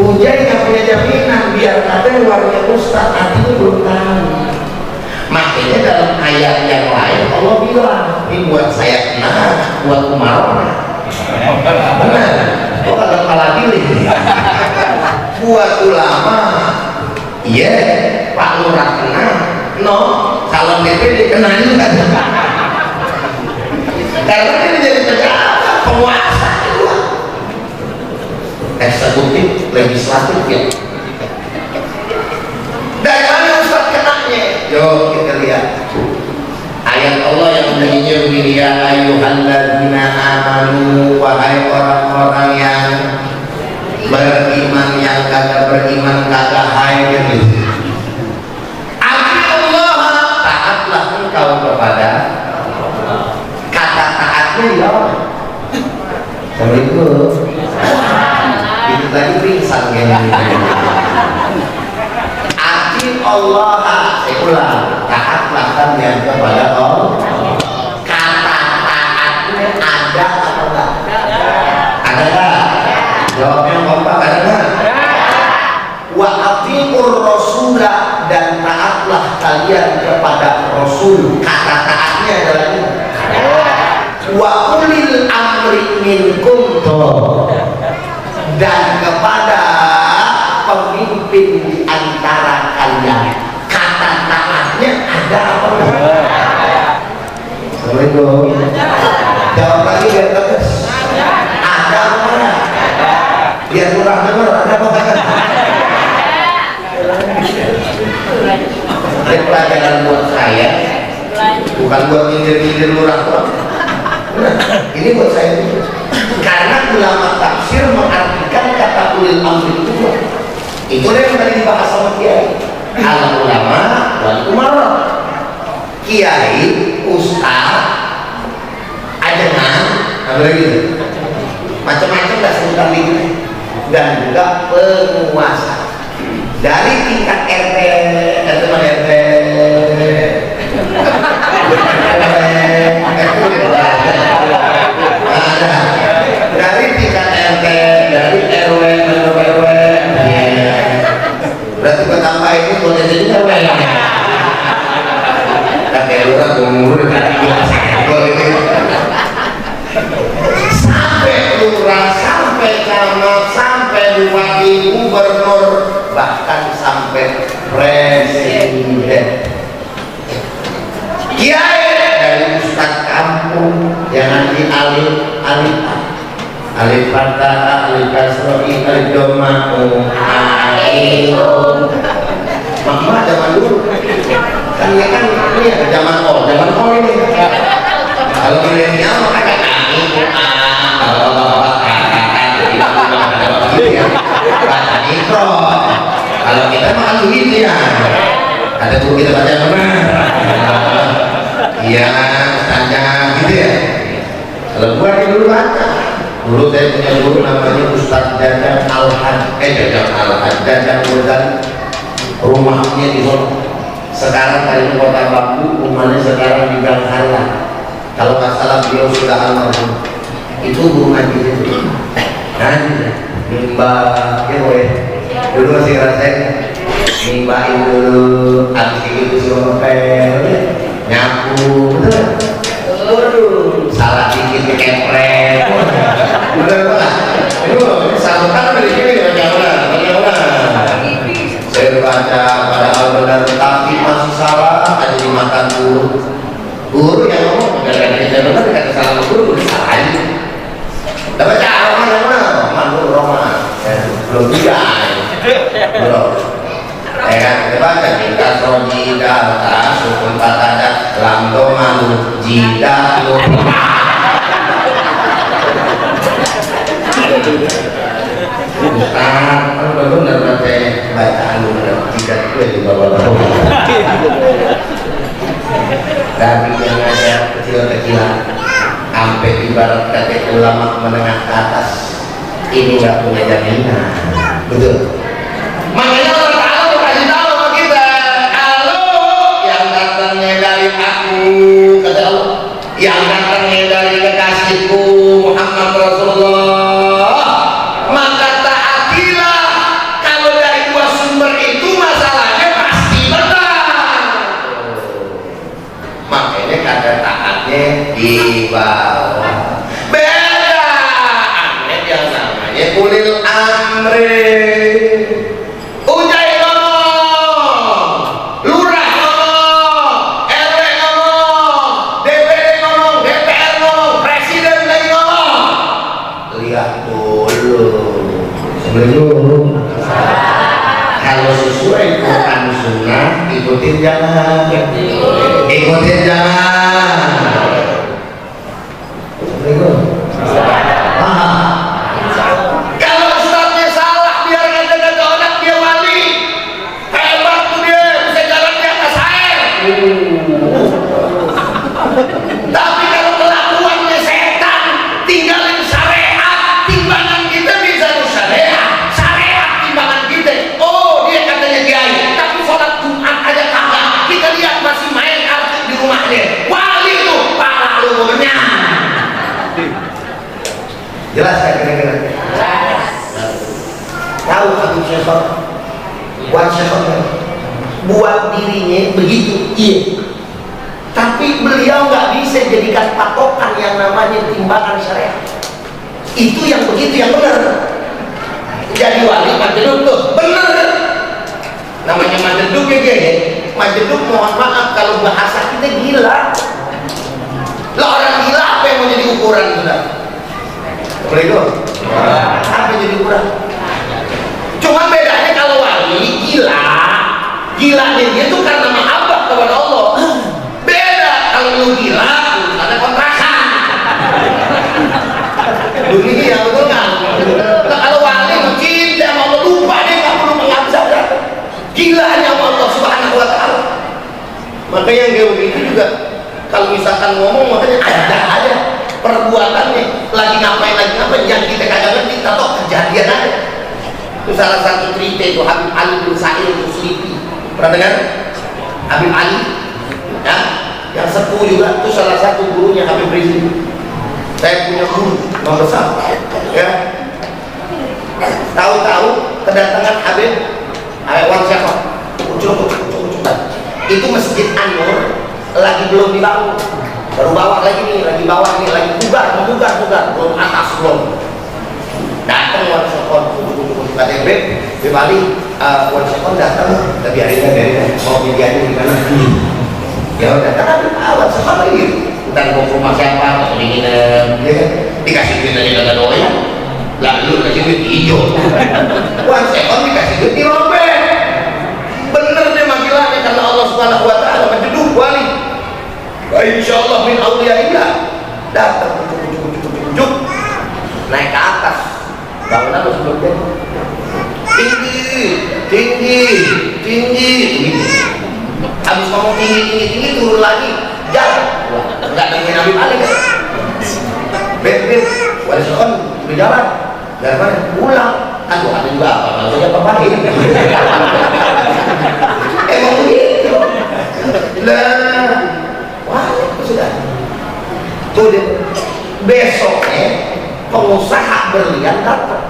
Ujai nggak punya jaminan, biar ada warga Ustaz artinya belum tahu. Makanya dalam ayat yang lain Allah bilang, ini buat saya kena, buat Umar benar, kok kagak malah pilih buat ulama, iya Pak Lurah kena, no, calon DPD kena juga karena ini jadi pejabat, penguasa juga eksekutif, legislatif ya. Dari mana Ustaz kenanya? Yuk kita lihat ayat Allah yang bunyinya begini, ya ayyuhalladzina amanu, wahai orang-orang yang beriman, yang kagak beriman kagak hai gitu. Allah, taatlah engkau kepada, kata taatnya di bawah. Assalamualaikum. Itu tadi pingsan kayaknya. Allah, saya ulang, taatlah kalian kepada Allah. Kata taatnya ada atau enggak? Ada enggak? Jawabnya kompak, ada enggak? Wa atiqur rasulah, dan taatlah kalian kepada Rasul. Kata taatnya adalah ini. Wa ulil amri minkum, dan kepada pemimpin di antara kalian. Kata taatnya ada apa enggak? Assalamualaikum. Jawab lagi biar tegas. Ada apa enggak? Biar kurang dengar, ada apa enggak? Ini pelajaran buat saya, bukan buat nyindir-nyindir lurah doang. Ini buat saya juga. Karena ulama tafsir mengartikan kata ulil amri itu yang tadi dibahas sama kiai. Al ulama wal umara, kiai, ustaz, ajengan, apa lagi? Macam-macam dah sebutan itu, dan juga penguasa dari tingkat RT, dari tingkat RT, dari RW, RW. Berarti pertama itu potensi juga banyak. Kakek lurah umur sampai lurah, sampai camat, sampai bupati, gubernur, bahkan sampai presiden. Kiai dari ustaz kampung, jangan alif fathah, alif kasroh, alif dhamma, Kalau milenial maka kami kalau bapak-bapak kakak tidak ada begitu ya, baca mikro. Kalau kita mah gitu ya, ada guru kita baca benar, iya tanya gitu ya. Kalau gua dulu baca, dulu saya punya guru namanya Ustaz Jajang Jajang Ghazali, rumahnya di Solo. Sekarang dari Kota Bambu, rumahnya sekarang di Gang Harla. Kalau nggak salah beliau sudah almarhum. Itu guru ngaji itu. Mimba ya, dulu masih ngerasain mimbain dulu, habis itu sumpel, nyapu, betul. Salah dikit kepret, bener pak. Itu saluran dari sini bagaimana? Saya baca padahal benar tapi masih salah, ada dimakan guru. Guru yang ngomong gara-gara kita benar kata salah guru salah aja. Dapat cara mana belum juga belum ya kan kita baca kita soji data sukun patada lamdo malu jida lupa Ustaz kan benar baca bacaan lu jida itu di bawah-bawah tapi yang ada kecil-kecilan sampai ibarat kata ulama menengah ke atas ini nggak punya jaminan, betul. Makanya Allah Ta'ala kasih tahu sama kita, kalau yang datangnya dari aku, kata Allah, yang datangnya dari kekasihku Muhammad Rasulullah, maka taatilah. Kalau dari dua sumber itu masalahnya pasti benar. Makanya kata taatnya di bawah. Ulil amri, ujai ngomong, lurah ngomong, RW ngomong, DPD ngomong, DPR ngomong, presiden lagi ngomong. Lihat dulu sebelum kalau sesuai Quran Sunnah ikutin jangan, ikutin jangan. Tapi kalau kelakuannya setan, tinggalin syariat, timbangan kita bisa syariat, syariat timbangan kita. Oh dia katanya kiai, tapi sholat Jumat aja kagak. Kita lihat masih main kartu di rumahnya. Wali itu pala lu benyang. Jelas kan kira-kira? Jelas. Tahu Habib Syekh, buat Syekh buat dirinya begitu, iya. Tapi beliau nggak bisa jadikan patokan yang namanya timbangan syariat. Itu yang begitu yang benar. Jadi wali majeduk tuh benar. Namanya majeduk ya, majeduk mohon maaf kalau bahasa kita gila. Lah orang gila apa yang mau jadi ukuran sudah? Boleh dong? Apa jadi ukuran? Cuma bedanya kalau wali gila, gilanya dia tuh karena mahabbah kepada Allah. Kalau lu gila, ada kontrakan. Dunia betul kan? Nah, kalau wali cinta sama Allah lupa dia nggak perlu mengabsah. Gilanya sama Allah Subhanahu Wa Taala. Makanya yang kayak begitu juga kalau misalkan ngomong makanya ada aja perbuatannya lagi ngapain yang kita kagak ngerti atau kejadian aja. Itu salah satu cerita itu Habib Ali bin Sa'id Muslipi. Pernah dengar? Habib Ali, ya? Yang sepuh juga itu salah satu gurunya Habib Rizik. Saya punya guru nomor satu, ya. Tahu-tahu kedatangan Habib Wan Syekh itu Masjid An-Nur lagi belum dibangun, baru bawah lagi nih, lagi bugar, belum atas belum. Datang Wan Syekh KTP di Bali, Wan Syekh datang, tapi akhirnya dari mau medianya di mana? Ya udah kan awal sekali gitu. Entar mau ke rumah siapa kedinginan, ya kan? Dikasih duit aja kagak doyan. Lalu kasih duit hijau. Wan Sekon dikasih duit dirobek. Bener deh manggilannya karena Allah Subhanahu Wa Taala menjeduk wali. Insyaallah min auliyaillah. datang ujuk naik ke atas bangunan harus berbeda tinggi tinggi tinggi gitu. Habis ngomong tinggi turun lagi jalan nggak dengerin Nabi balik kan beb wali sekon berjalan dari mana pulang kan gua ada juga apa maksudnya pemain emang begitu lah wah itu sudah tuh deh besoknya pengusaha berlian datang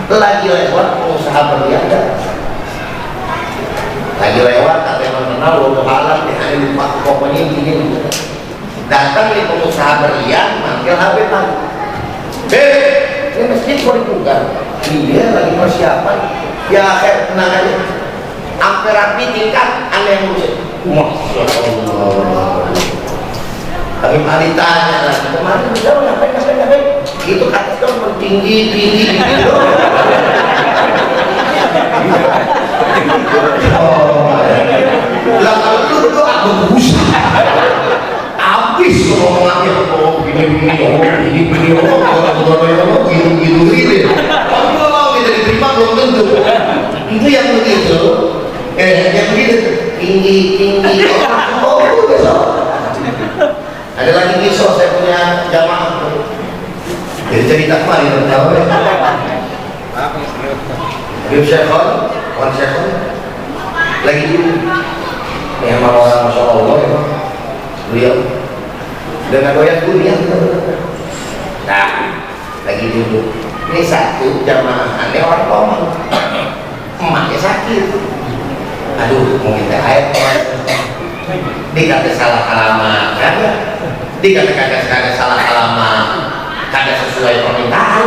lagi lewat pengusaha berlian datang lagi lewat katanya mengenal waktu alam di hari lupa pokoknya ini datang nih pengusaha berlian manggil Habib lagi ini masjid mau dibuka iya lagi persiapan ya akhir tenang aja sampai rapi tingkat aneh yang musik Masya Allah tapi mari tanya lah kemarin bisa ngapain itu kata dong tinggi gitu lah kalau lu aku busa habis ngomongannya gini gitu tidak diterima belum tentu itu yang begitu yang begitu tinggi besok ada lagi kisah saya punya jamaah jadi cerita kemarin tahu ya Habib Syekhon Wan Syekhon lagi dulu ini emang orang Masya Allah ya beliau dengan doyan dunia nah lagi duduk ini satu jamaah aneh orang ngomong emaknya sakit aduh mau minta air dikata salah alamat kan ya dikata kagak salah alamat kagak sesuai permintaan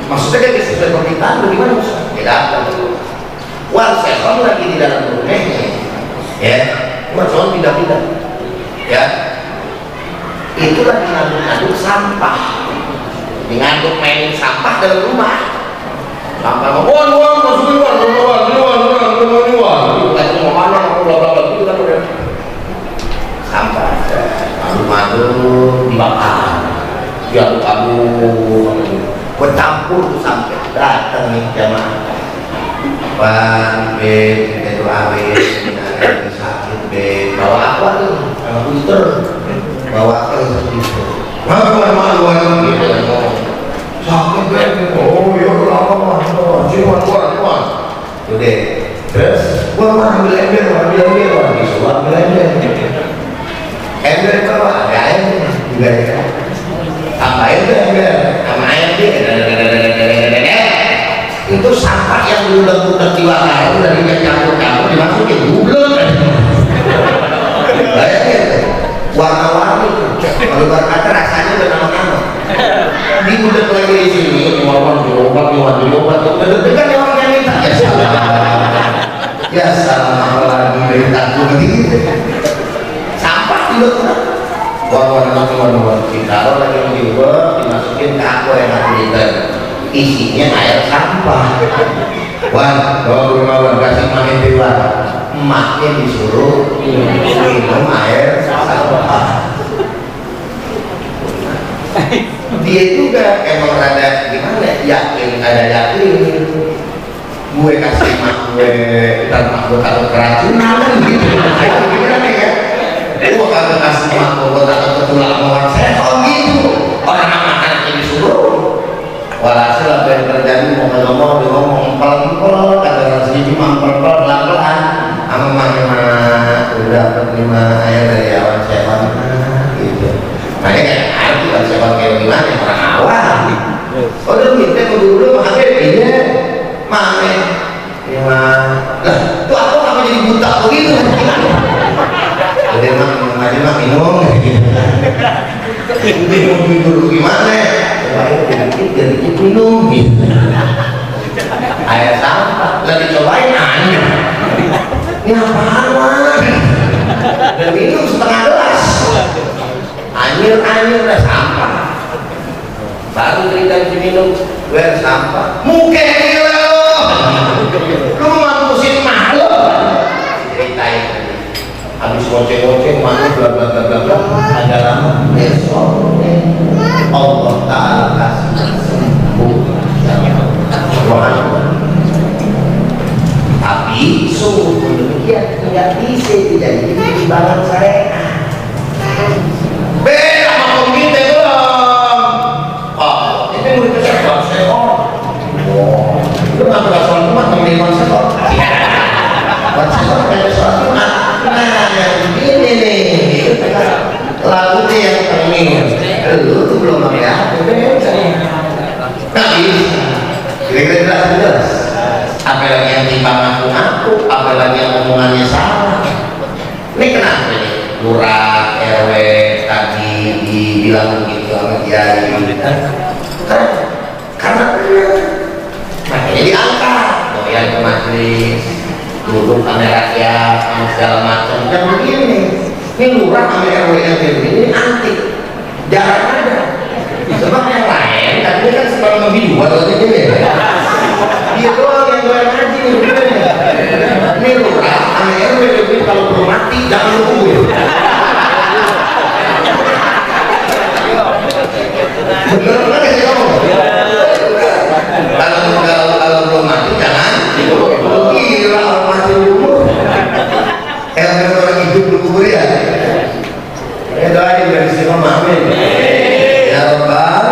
maksudnya kagak sesuai permintaan bagaimana maksudnya tidak ada wal sekon lagi di dalam rumahnya ya maksudnya pindah-pindah ya itu lagi ngaduk sampah ngaduk mainin sampah dalam rumah sampah ngomong masukin luar itu mau mana aku bla itu kan udah sampah madu dibakar diaduk-aduk bercampur sampai datang nih jamaah Pan itu awet ada sakit bawa apa tuh komputer bawa apa itu mana gitu sakit oh ya lama cuman udah terus gua mana ambil ember disuruh ambil ember kalau ada air juga ya tambahin tuh ember sama air itu sampah yang budak-budak dibakar udah dicampur-campur dimasukin bublek bayangin warna-warni kalau berkata rasanya udah nama-nama di budak lagi di sini warna diobat deg-degan ya orang yang minta ya salah lagi beritaku begitu sampah budak warna-warna ditaruh lagi yang diubah dimasukin ke aqua yang aku liter isinya air sampah wan bawa ke rumah wan kasih main dewa emaknya disuruh minum air sampah dia juga emang rada gimana yakin gue kasih mak gue ntar mak gue takut keracunan gitu gimana ya gue kagak kasih mak gue takut ketulak orang sehat gitu orang anak-anaknya disuruh walhasil apa yang terjadi ngomong empel-empel kata sini cuma empel-empel pelan-pelan sama mama udah menerima air dari awan sepan gitu makanya kayak arti awan sepan kayak gimana orang awam oh udah minta dulu Habib iya mana ya lah tuh aku ngapa jadi buta begitu udah mah minum minum dulu gimana jadi minum gitu air sampah lagi cobain aneh ini apaan wah dan minum setengah gelas anjir udah sampah baru cerita minum gue sampah muka gila lo lu mampusin mah lo ceritain habis ngoceh-ngoceh mana bla bla bla bla bla, agak lama besok Allah Ta'ala kasih sembuh. Subhanallah. Tapi sungguh demikian tidak bisa dijadikan timbangan syariat. Beda sama kita belum. Oh, itu murid sektor sektor. Oh, itu nggak pernah sholat Jumat temenin sektor. Sektor kayak sholat Jumat. Nah, ini nih lagunya yang temenin. Lu tuh belum pakai apa? Tapi kira-kira jelas. Apalagi yang timbang aku, apalagi yang omongannya salah. Ini kenapa nih? Lurah, RW tadi dibilang begitu sama kiai. Karena makanya diangkat, doyan ke majelis, duduk sama rakyat, sama segala macam. Dan begini, ini lurah sama RW yang begini antik, jarang ada. Sebab yang lain, tadi kan sebab lebih dua atau tiga ya. Dia doang yang doyan ngaji nih, ini lurah sama RW begini kalau belum mati jangan nunggu. Bener-bener kasih kamu. Kalau belum mati jangan. Gila orang mati dulu. Orang hidup dulu kubur ya. Ya doain biar istiqomah, amin. Ya Rabbal.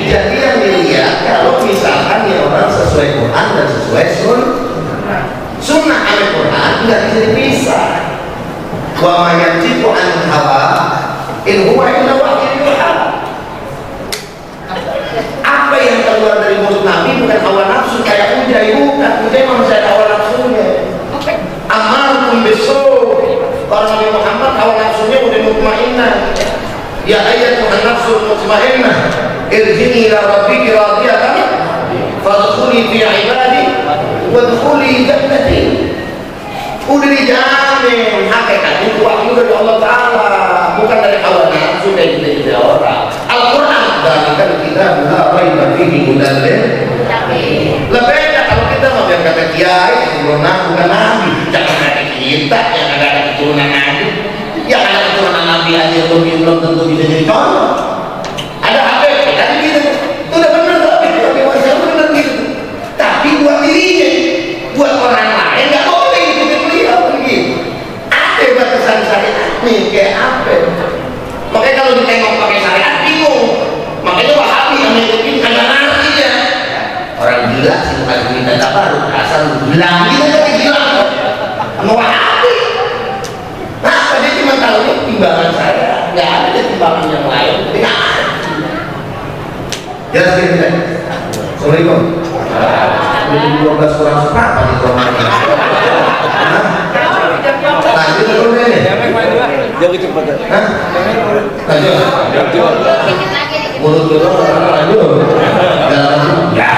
Jadi yang dilihat kalau misalkan ya orang sesuai Quran dan sesuai sunnah Al-Quran nggak bisa dipisah. Wa ma yantiqu anil hawa in huwa illa wahyun yuha. Apa yang keluar dari mulut Nabi bukan hawa nafsu kayak Ujai, bukan. Ujai memang saya hawa nafsunya. Amalkum bisu. Kalau Nabi Muhammad hawa nafsunya udah mutmainnah. Ya ayyatuhan nafsul mutmainnah, irji'i ila rabbiki radiyatan fadkhuli fi ibadi wadkhuli jannati. Udah dijamin hakikatnya itu wahyu dari Allah Ta'ala, bukan dari hawa nafsu dari kita orang. Al-Quran dan kita la raiba fihi hudan lil muttaqin. Lebih kalau kita mau biar kata kiai keturunan bukan nabi, jangan kata kita yang ada keturunan nabi. Yang ada keturunan nabi aja belum tentu bisa jadi contoh. Ada apa? Tadi gitu, itu udah benar tapi masalah benar gitu. Tapi buat dirinya, buat orang lain nggak boleh ikutin beliau begitu. Ada batasan syariat nih kayak apa? Makanya kalau ditengok pakai syariat bingung. Makanya Wahabi yang mengikuti karena nanti ya orang gila sih bukan kita tak baru asal bilang gitu tapi gila sama Wahabi. Nah tadi cuma tahu ini timbangan saya, nggak ada timbangan yang lain. Tidak ada. Jelas tidak? Assalamualaikum. Jadi 12 kurang seperempat di rumahnya. Lanjut dulu deh. Jangan cepat. Hah? Lanjut. Mulut dulu lanjut. Ya.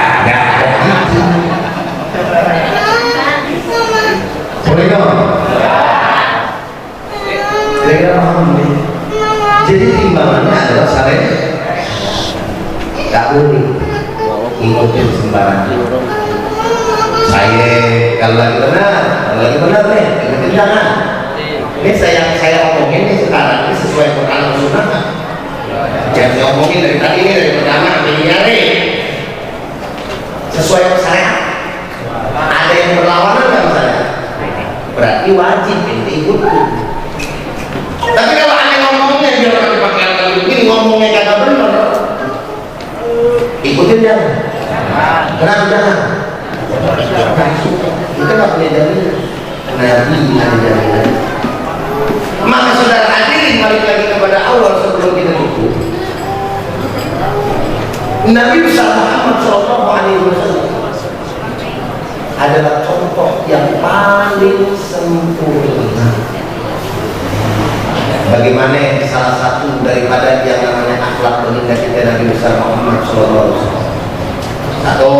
Boleh. Jadi timbangannya adalah saling tak boleh ikutin sembarangan. Saya kalau lagi benar nih, ikutin jangan. Ini saya omongin ini sekarang ini sesuai Quran dan Sunnah. Jangan saya omongin dari tadi ini dari pertama sampai ini sesuai syariat. Ada yang berlawanan dengan syariat, berarti wajib ini ikutin. Tapi kalau aneh ngomongnya biar pakai pakaian kali begini ngomongnya kagak benar, ikutin jangan. Kenapa jangan? Kita nggak punya jaminan. Nabi ada jaminan. Maka saudara hadirin balik lagi kepada awal sebelum kita tutup. Nabi besar Muhammad SAW adalah contoh yang paling sempurna. Bagaimana salah satu daripada yang namanya akhlak baginda kita Nabi besar Muhammad SAW. Satu,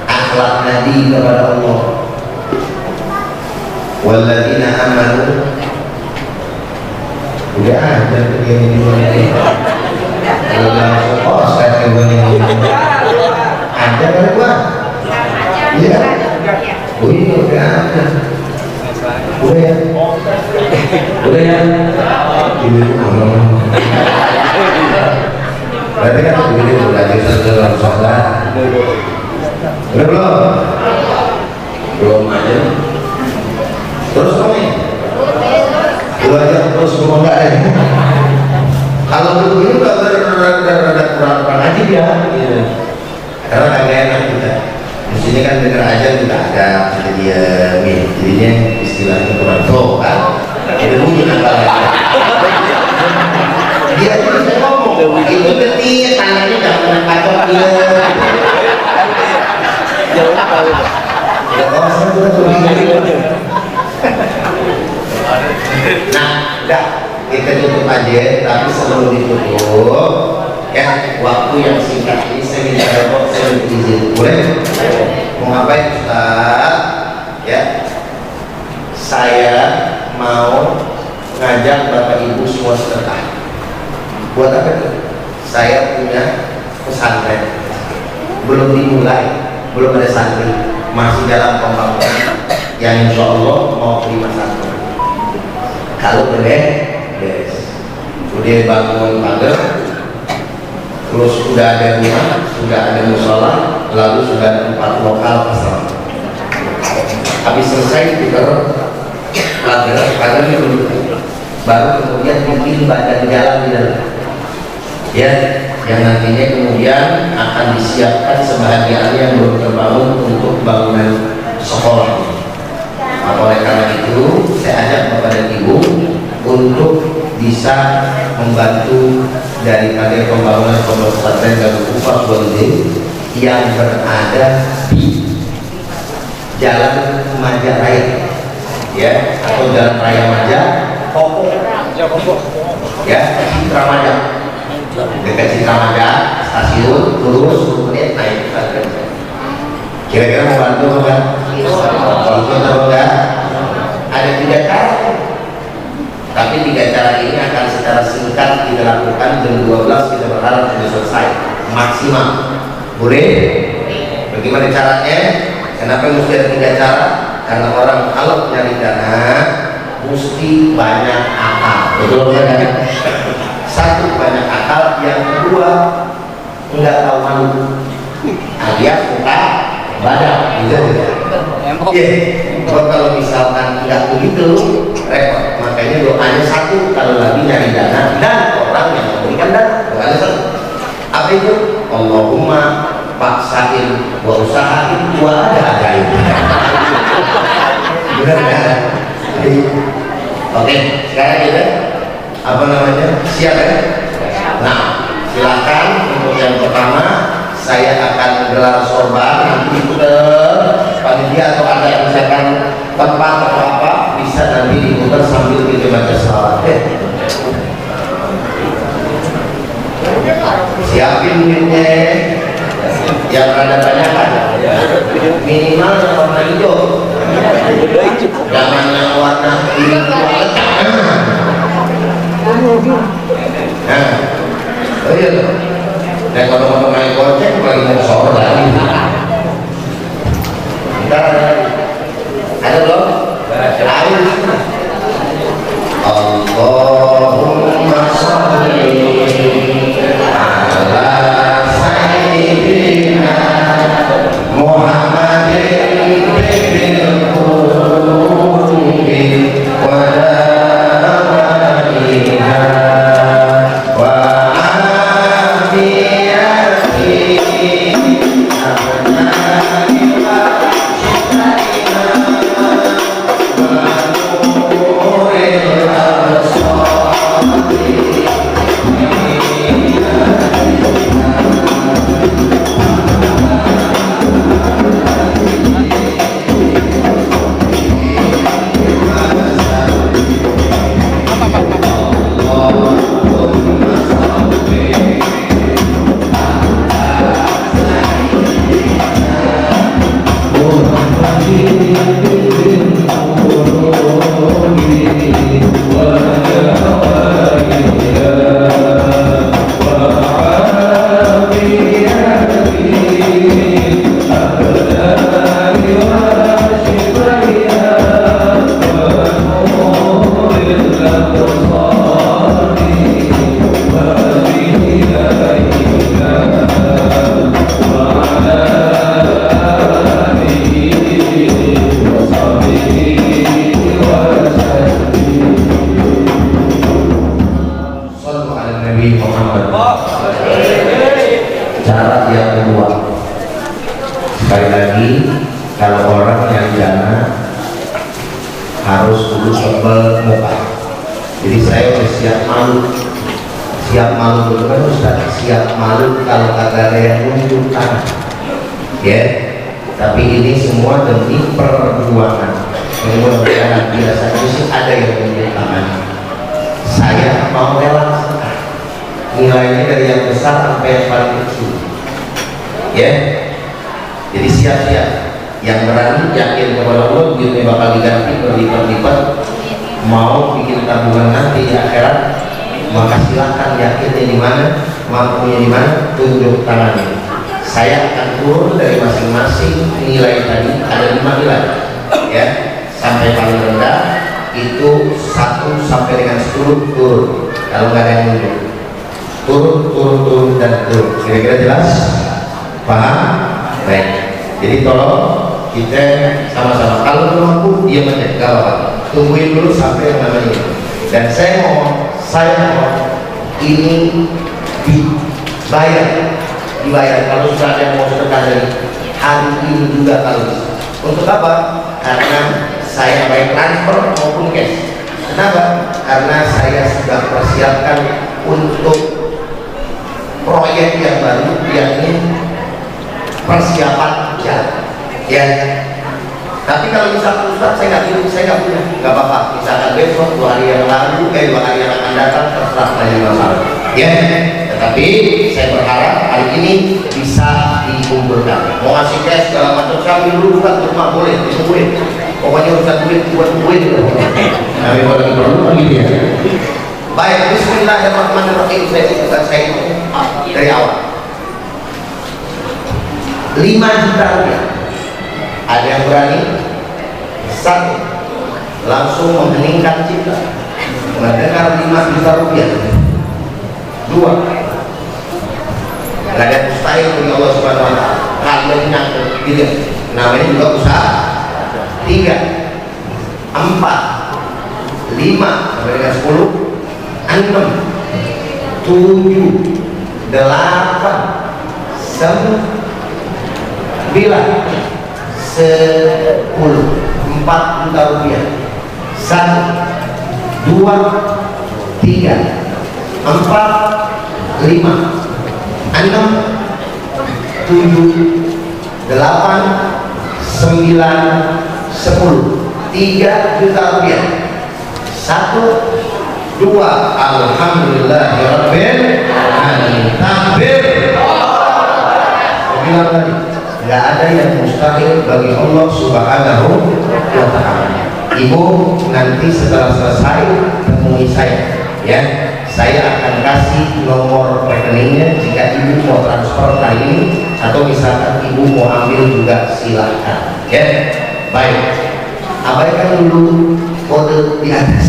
akhlak Nabi kepada Allah. Walladzina amanu. Udah ada begini ini. Kalau langsung kos kayak begini. Ada kan gua? Iya. Oh iya udah ada. Udah ya? Udah ya? Berarti kan begini udah kita dalam sholat. Udah belum? Belum aja. Terus kamu ya? Dua aja terus ngomong enggak ya? Kalau begini udah kurang aja ya. Karena agak enak kita. Di sini kan dengar aja juga ada jadinya istilahnya kurang pro kan. Itu mungkin apa? Dia itu saya ngomong itu detik tangannya jangan kacau dia. Nah, udah kita tutup aja. Tapi sebelum ditutup, ya waktu yang singkat ini saya minta repot, saya minta izin. Boleh? Mau ngapain Ustaz? Ya, saya mau ngajak Bapak Ibu semua sedekah. Buat apa itu? Saya punya pesantren, belum dimulai, belum ada santri, masih dalam pembangunan, yang insya Allah mau terima santri. Kalau beres, udah bangun pagar, terus sudah ada rumah, sudah ada musola, lalu sudah ada 4 lokal asrama. Habis selesai kita pagar itu baru kemudian bikin badan jalan di dalam. Ya, yang nantinya kemudian akan disiapkan sebahagian yang belum terbangun untuk bangunan sekolah. Maka oleh karena itu saya ajak kepada Ibu untuk bisa membantu daripada pembangunan pondok pesantren Darul Kufah Walidin yang berada di Jalan Maja Raya, ya, atau Jalan Raya Maja Kopo, ya, Citra Maja. Dekat Citra Maja stasiun, terus 10 menit naik pesantren. Kira-kira mau bantu apa? Bantu atau enggak? Ada 3 cara. Tapi 3 cara ini akan secara singkat kita lakukan, jam 12 kita berharap sudah selesai maksimal. Boleh? Bagaimana caranya? Kenapa mesti ada 3 cara? Karena orang kalau nyari dana mesti banyak akal. Betul kan? Satu, banyak akal. Yang kedua, enggak tahu malu alias suka badak. Bisa tidak? Iya. Kalau misalkan enggak begitu repot. Makanya doanya satu, kalau lagi nyari dana dan orang yang memberikan dana. Doanya satu. Apa itu? Allahumma paksain wa usahain wa ada-adain. Benar kan? Oke, sekarang kita apa namanya? Siap ya? Nah, silakan untuk yang pertama saya akan gelar sorban, nanti ke panitia atau ada misalkan tempat atau apa bisa nanti diputar sambil kita baca salawat. Siapin duitnya yang rada banyak kan, minimal yang warna hijau, jangan yang warna biru. Nah, oh iya loh. Dan kalau main goceng lagi mau sahur lagi. Ntar ada belum? Ayo. Allahumma sholli ala sayyidina Muhammadin bil qulubi wa dawaiha wa afiyati harus dulu tebal muka. Jadi saya udah siap malu dulu kan Ustaz, siap malu kalau kagak ada yang nunjuk tangan ya. Tapi ini semua demi perjuangan. Mudah-mudahan biasanya sih ada yang nunjuk tangan. Saya mau rela sedekah, nilainya dari yang besar sampai yang paling kecil ya. Jadi siap-siap, yang berani yakin kepada Allah duitnya bakal diganti berlipat-lipat. Mau bikin tabungan nanti di akhirat, maka silakan yakinnya di mana, mampunya di mana, tunjuk tangannya. Saya akan turun dari masing-masing nilai tadi, ada 5 nilai ya, sampai paling rendah itu 1 sampai dengan 10 turun. Kalau nggak ada yang nunjuk, turun dan turun. Kira-kira jelas? Paham? Baik. Jadi tolong kita sama-sama, kalau belum mampu diam aja, gak apa-apa, tungguin dulu sampai yang namanya. Dan saya mau ini dibayar. Kalau sudah ada yang mau sedekah dari hari ini juga kalau bisa. Untuk apa? Karena saya baik transfer maupun cash. Kenapa? Karena saya sudah persiapkan untuk proyek yang baru, yakni persiapan jalan ya. Tapi kalau misalkan Ustaz saya nggak punya, nggak apa-apa. Misalkan besok 2 hari yang lalu, 2 hari yang akan datang, terserah banyak masalah ya. Tetapi saya berharap hari ini bisa dikumpulkan. Mau ngasih cash segala macam, saya dulu Ustaz di rumah boleh, ditungguin. Pokoknya Ustaz duit buat duit. Tapi kalau lagi perlu gitu ya. Baik, Bismillahirrahmanirrahim. Saya dari awal 5 juta rupiah. Ada yang berani? 1, langsung mengheningkan cipta mendengar 5 juta rupiah. 2, gak ada mustahil bagi Allah Subhanahu wa ta'ala. Kalian nyangkut gitu, namanya juga usaha. 3, 4, 5 sampai dengan 10, 6, 7, 8, 9, 10, 4 juta rupiah. 1, 2, 3, 4, 5, 6, 7, 8, 9, 10, 3 juta rupiah. 1, 2, alhamdulillahirabbil alamin. Takbir. Saya bilang tadi, nggak ada yang mustahil bagi Allah Subhanahu wa ta'ala. Ibu nanti setelah selesai temui saya ya. Saya akan kasih nomor rekeningnya jika ibu mau transfer hari ini, atau misalkan ibu mau ambil juga silahkan ya. Baik, abaikan dulu kode di atas.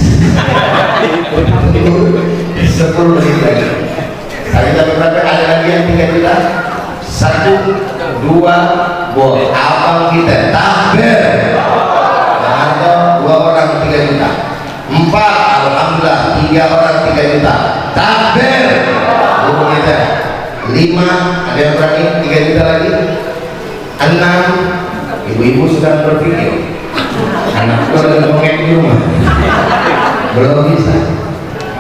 10 menit lagi. Kita berapa? Ada lagi yang 3 juta. 1, 2, boleh. Abang kita takbir. Atau 2 orang 3 juta. 4, alhamdulillah 3 orang 3 juta. Takbir. Buku kita. 5, ada yang berani 3 juta lagi. 6, ibu-ibu sudah berpikir. Anakku ada ngomongin di rumah. Belum bisa.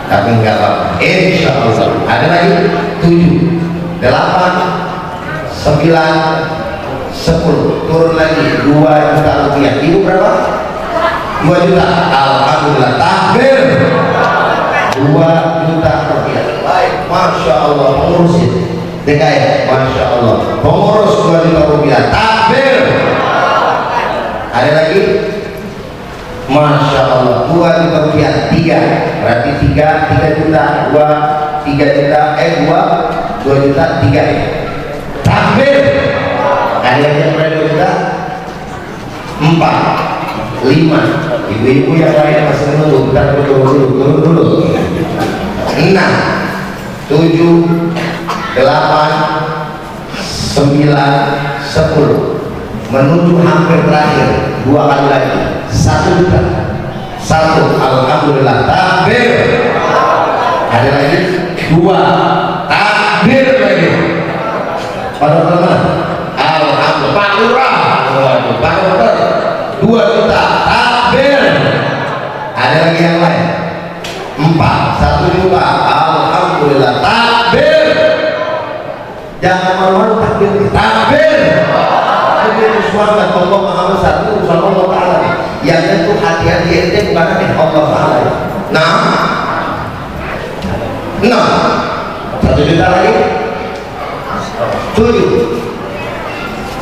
Tapi enggak apa-apa. Insya Allah. Ada lagi 7, 8, 9, 10, turun lagi 2 juta rupiah. Ibu berapa? 2 juta. Alhamdulillah. Takbir. 2 juta rupiah. Baik, masya Allah. Pengurus itu DKI, masya Allah. Pengurus 2 juta rupiah. Takbir. Ada lagi? Masya Allah. 2 juta rupiah. 3, berarti 3 juta. 2 juta. 2 juta 3. Takbir. Ada yang berani 2 juta? 4, 5. Ibu-ibu yang lain masih menunggu. Bentar dulu. 6, 7, 8, 9, 10. Menuju hampir terakhir 2 kali lagi. 1 juta. 1, alhamdulillah. Takbir. Ada lagi 2. Takbir lagi. Pada teman, alhamdulillah. Pak Lurah, Pak Dokter, 2 juta. Takbir. Ada lagi yang lain? 4. 1 juga. Alhamdulillah. Takbir. Jangan malu-malu takbir. Takbir. Takbir suara Allah Maha Besar itu urusan Allah Ta'ala. Yang itu hati-hati ente bukan hati Allah Ta'ala. Nah, 1 juta lagi. 7,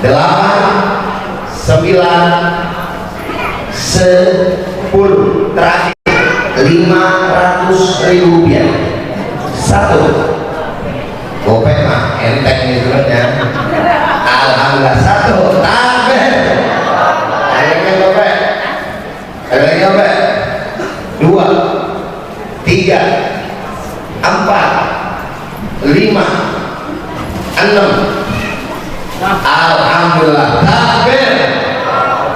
8, 9, 10. Terakhir 500.000 rupiah. 1. Gopek mah enteng nih sebenarnya. Alhamdulillah. 1. Takbir. Ada lagi yang gopek? Ada lagi yang gopek? 2, 3, 4, 5, 6. Alhamdulillah. Takbir.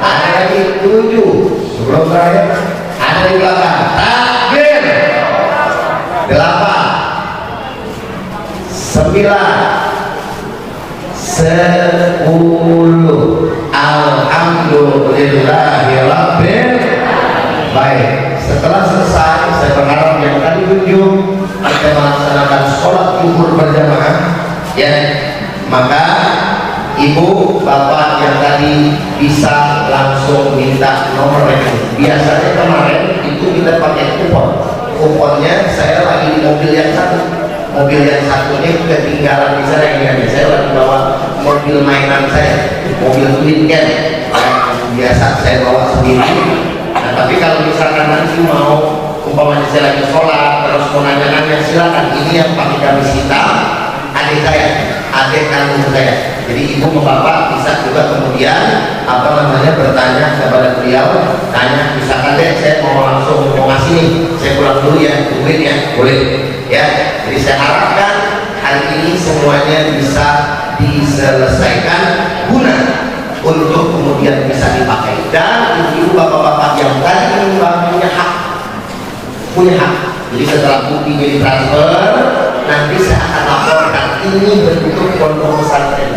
Ada lagi 7. Sebelum terakhir ada di belakang. Takbir. 8, 9, 10. Alhamdulillahirabbil. Baik, setelah selesai saya berharap yang tadi kunjung kita melaksanakan sholat zuhur berjamaah ya, maka ibu bapak yang tadi bisa langsung minta nomor rekening. Biasanya kemarin itu kita pakai kuponnya. Saya lagi di mobil yang satunya ketinggalan di sana. Ini saya lagi bawa mobil mainan saya, mobil twin can biasa saya bawa sendiri. Nah, tapi kalau misalkan nanti mau umpamanya saya lagi sholat terus mau nanya-nanya, silakan. Ini yang pakai gamis hitam adik saya, adik kandung saya. Jadi ibu sama bapak bisa juga kemudian bertanya kepada beliau, tanya misalkan deh saya mau langsung mau ngasih nih, saya pulang dulu ya, tungguin ya, boleh ya. Jadi saya harapkan hari ini semuanya bisa diselesaikan guna untuk kemudian bisa dipakai. Dan ibu bapak-bapak yang tadi menyumbang punya hak. Jadi setelah buktinya ditransfer, nanti saya akan laporkan ini bentuk pondok pesantren.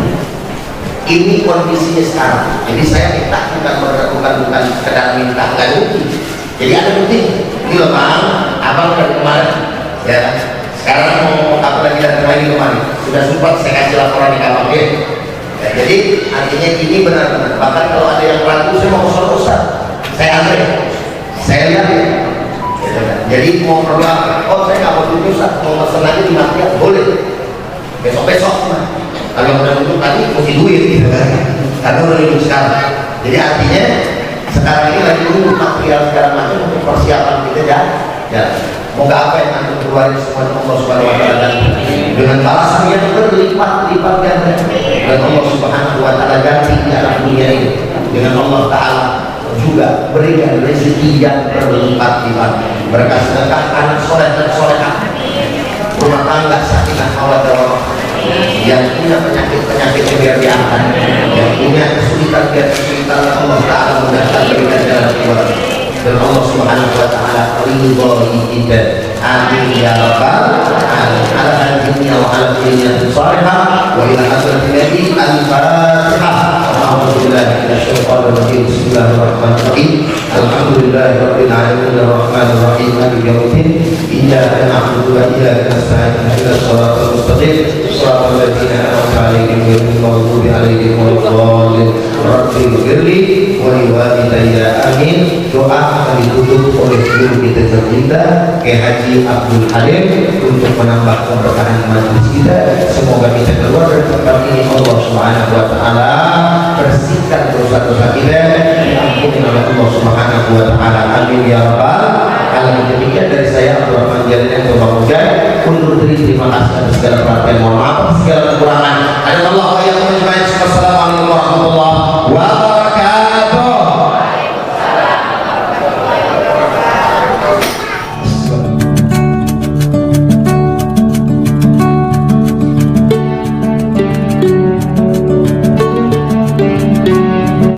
Ini kondisinya sekarang. Jadi saya minta bukan sekedar minta, nggak bukti. Jadi ada bukti. Ini loh bang, abang dari kemarin ya. Sekarang mau apa lagi dan lagi kemarin sudah sempat saya kasih laporan di abang ya. Jadi artinya ini benar-benar. Bahkan kalau ada yang ragu, saya mau usah, saya antre, saya lihat ya. Jadi mau berdoa, oh saya nggak mau tujuh, mau pesan lagi di market boleh. Besok-besok mah. Kalau udah untuk tadi mesti duit gitu kan, karena udah hidup sekarang. Jadi artinya sekarang ini lagi dulu material segala macam untuk persiapan kita ya. Moga apa yang akan keluar semua Allah Subhanahu Wa Taala dengan balasan yang berlipat-lipat ganda, dan Allah Subhanahu Wa Taala ganti di alam dunia ini dengan Allah Taala juga berikan rezeki yang berlipat-lipat, berkah sedekah anak soleh dan solehah, rumah tangga sakinah mawaddah warahmah. Yang punya penyakit biar diangkat, yang punya kesulitan biar kesulitan Allah Ta'ala mudahkan, berikan jalan keluar. Dan Allah Subhanahu Wa Ta'ala ridho kita. Amin ya rabbal alamin. Ala dunia wa ala dunia salihah wa ila hadratin nabi al-fatihah. Alhamdulillah minasyaitonir rajim. Bismillahirrahmanirrahim. Alhamdulillahirabbil alamin arrahmanir rahim maliki yaumiddin. Iyyaka na'budu wa iyyaka nasta'in. Ihdinas siratal mustaqim. Shiratal ladzina an'amta 'alaihim ghairil maghdubi 'alaihim waladdallin. Rabbi ighfirli wa liwalidayya amin. Doa akan ditutup oleh guru kita tercinta Kiai Haji Abdul Halim untuk menambah keberkahan majelis kita. Semoga kita keluar dari tempat ini Allah Subhanahu Wa Taala bersihkan dosa-dosa kita, diampuni oleh Allah Subhanahu Wa Taala. Amin ya rabbal alamin. Demikian dari saya Abdul Rahman Jalil yang berbahagia. Undur diri, terima kasih atas segala perhatian, mohon maaf atas segala kekurangan. Assalamualaikum warahmatullahi wabarakatuh.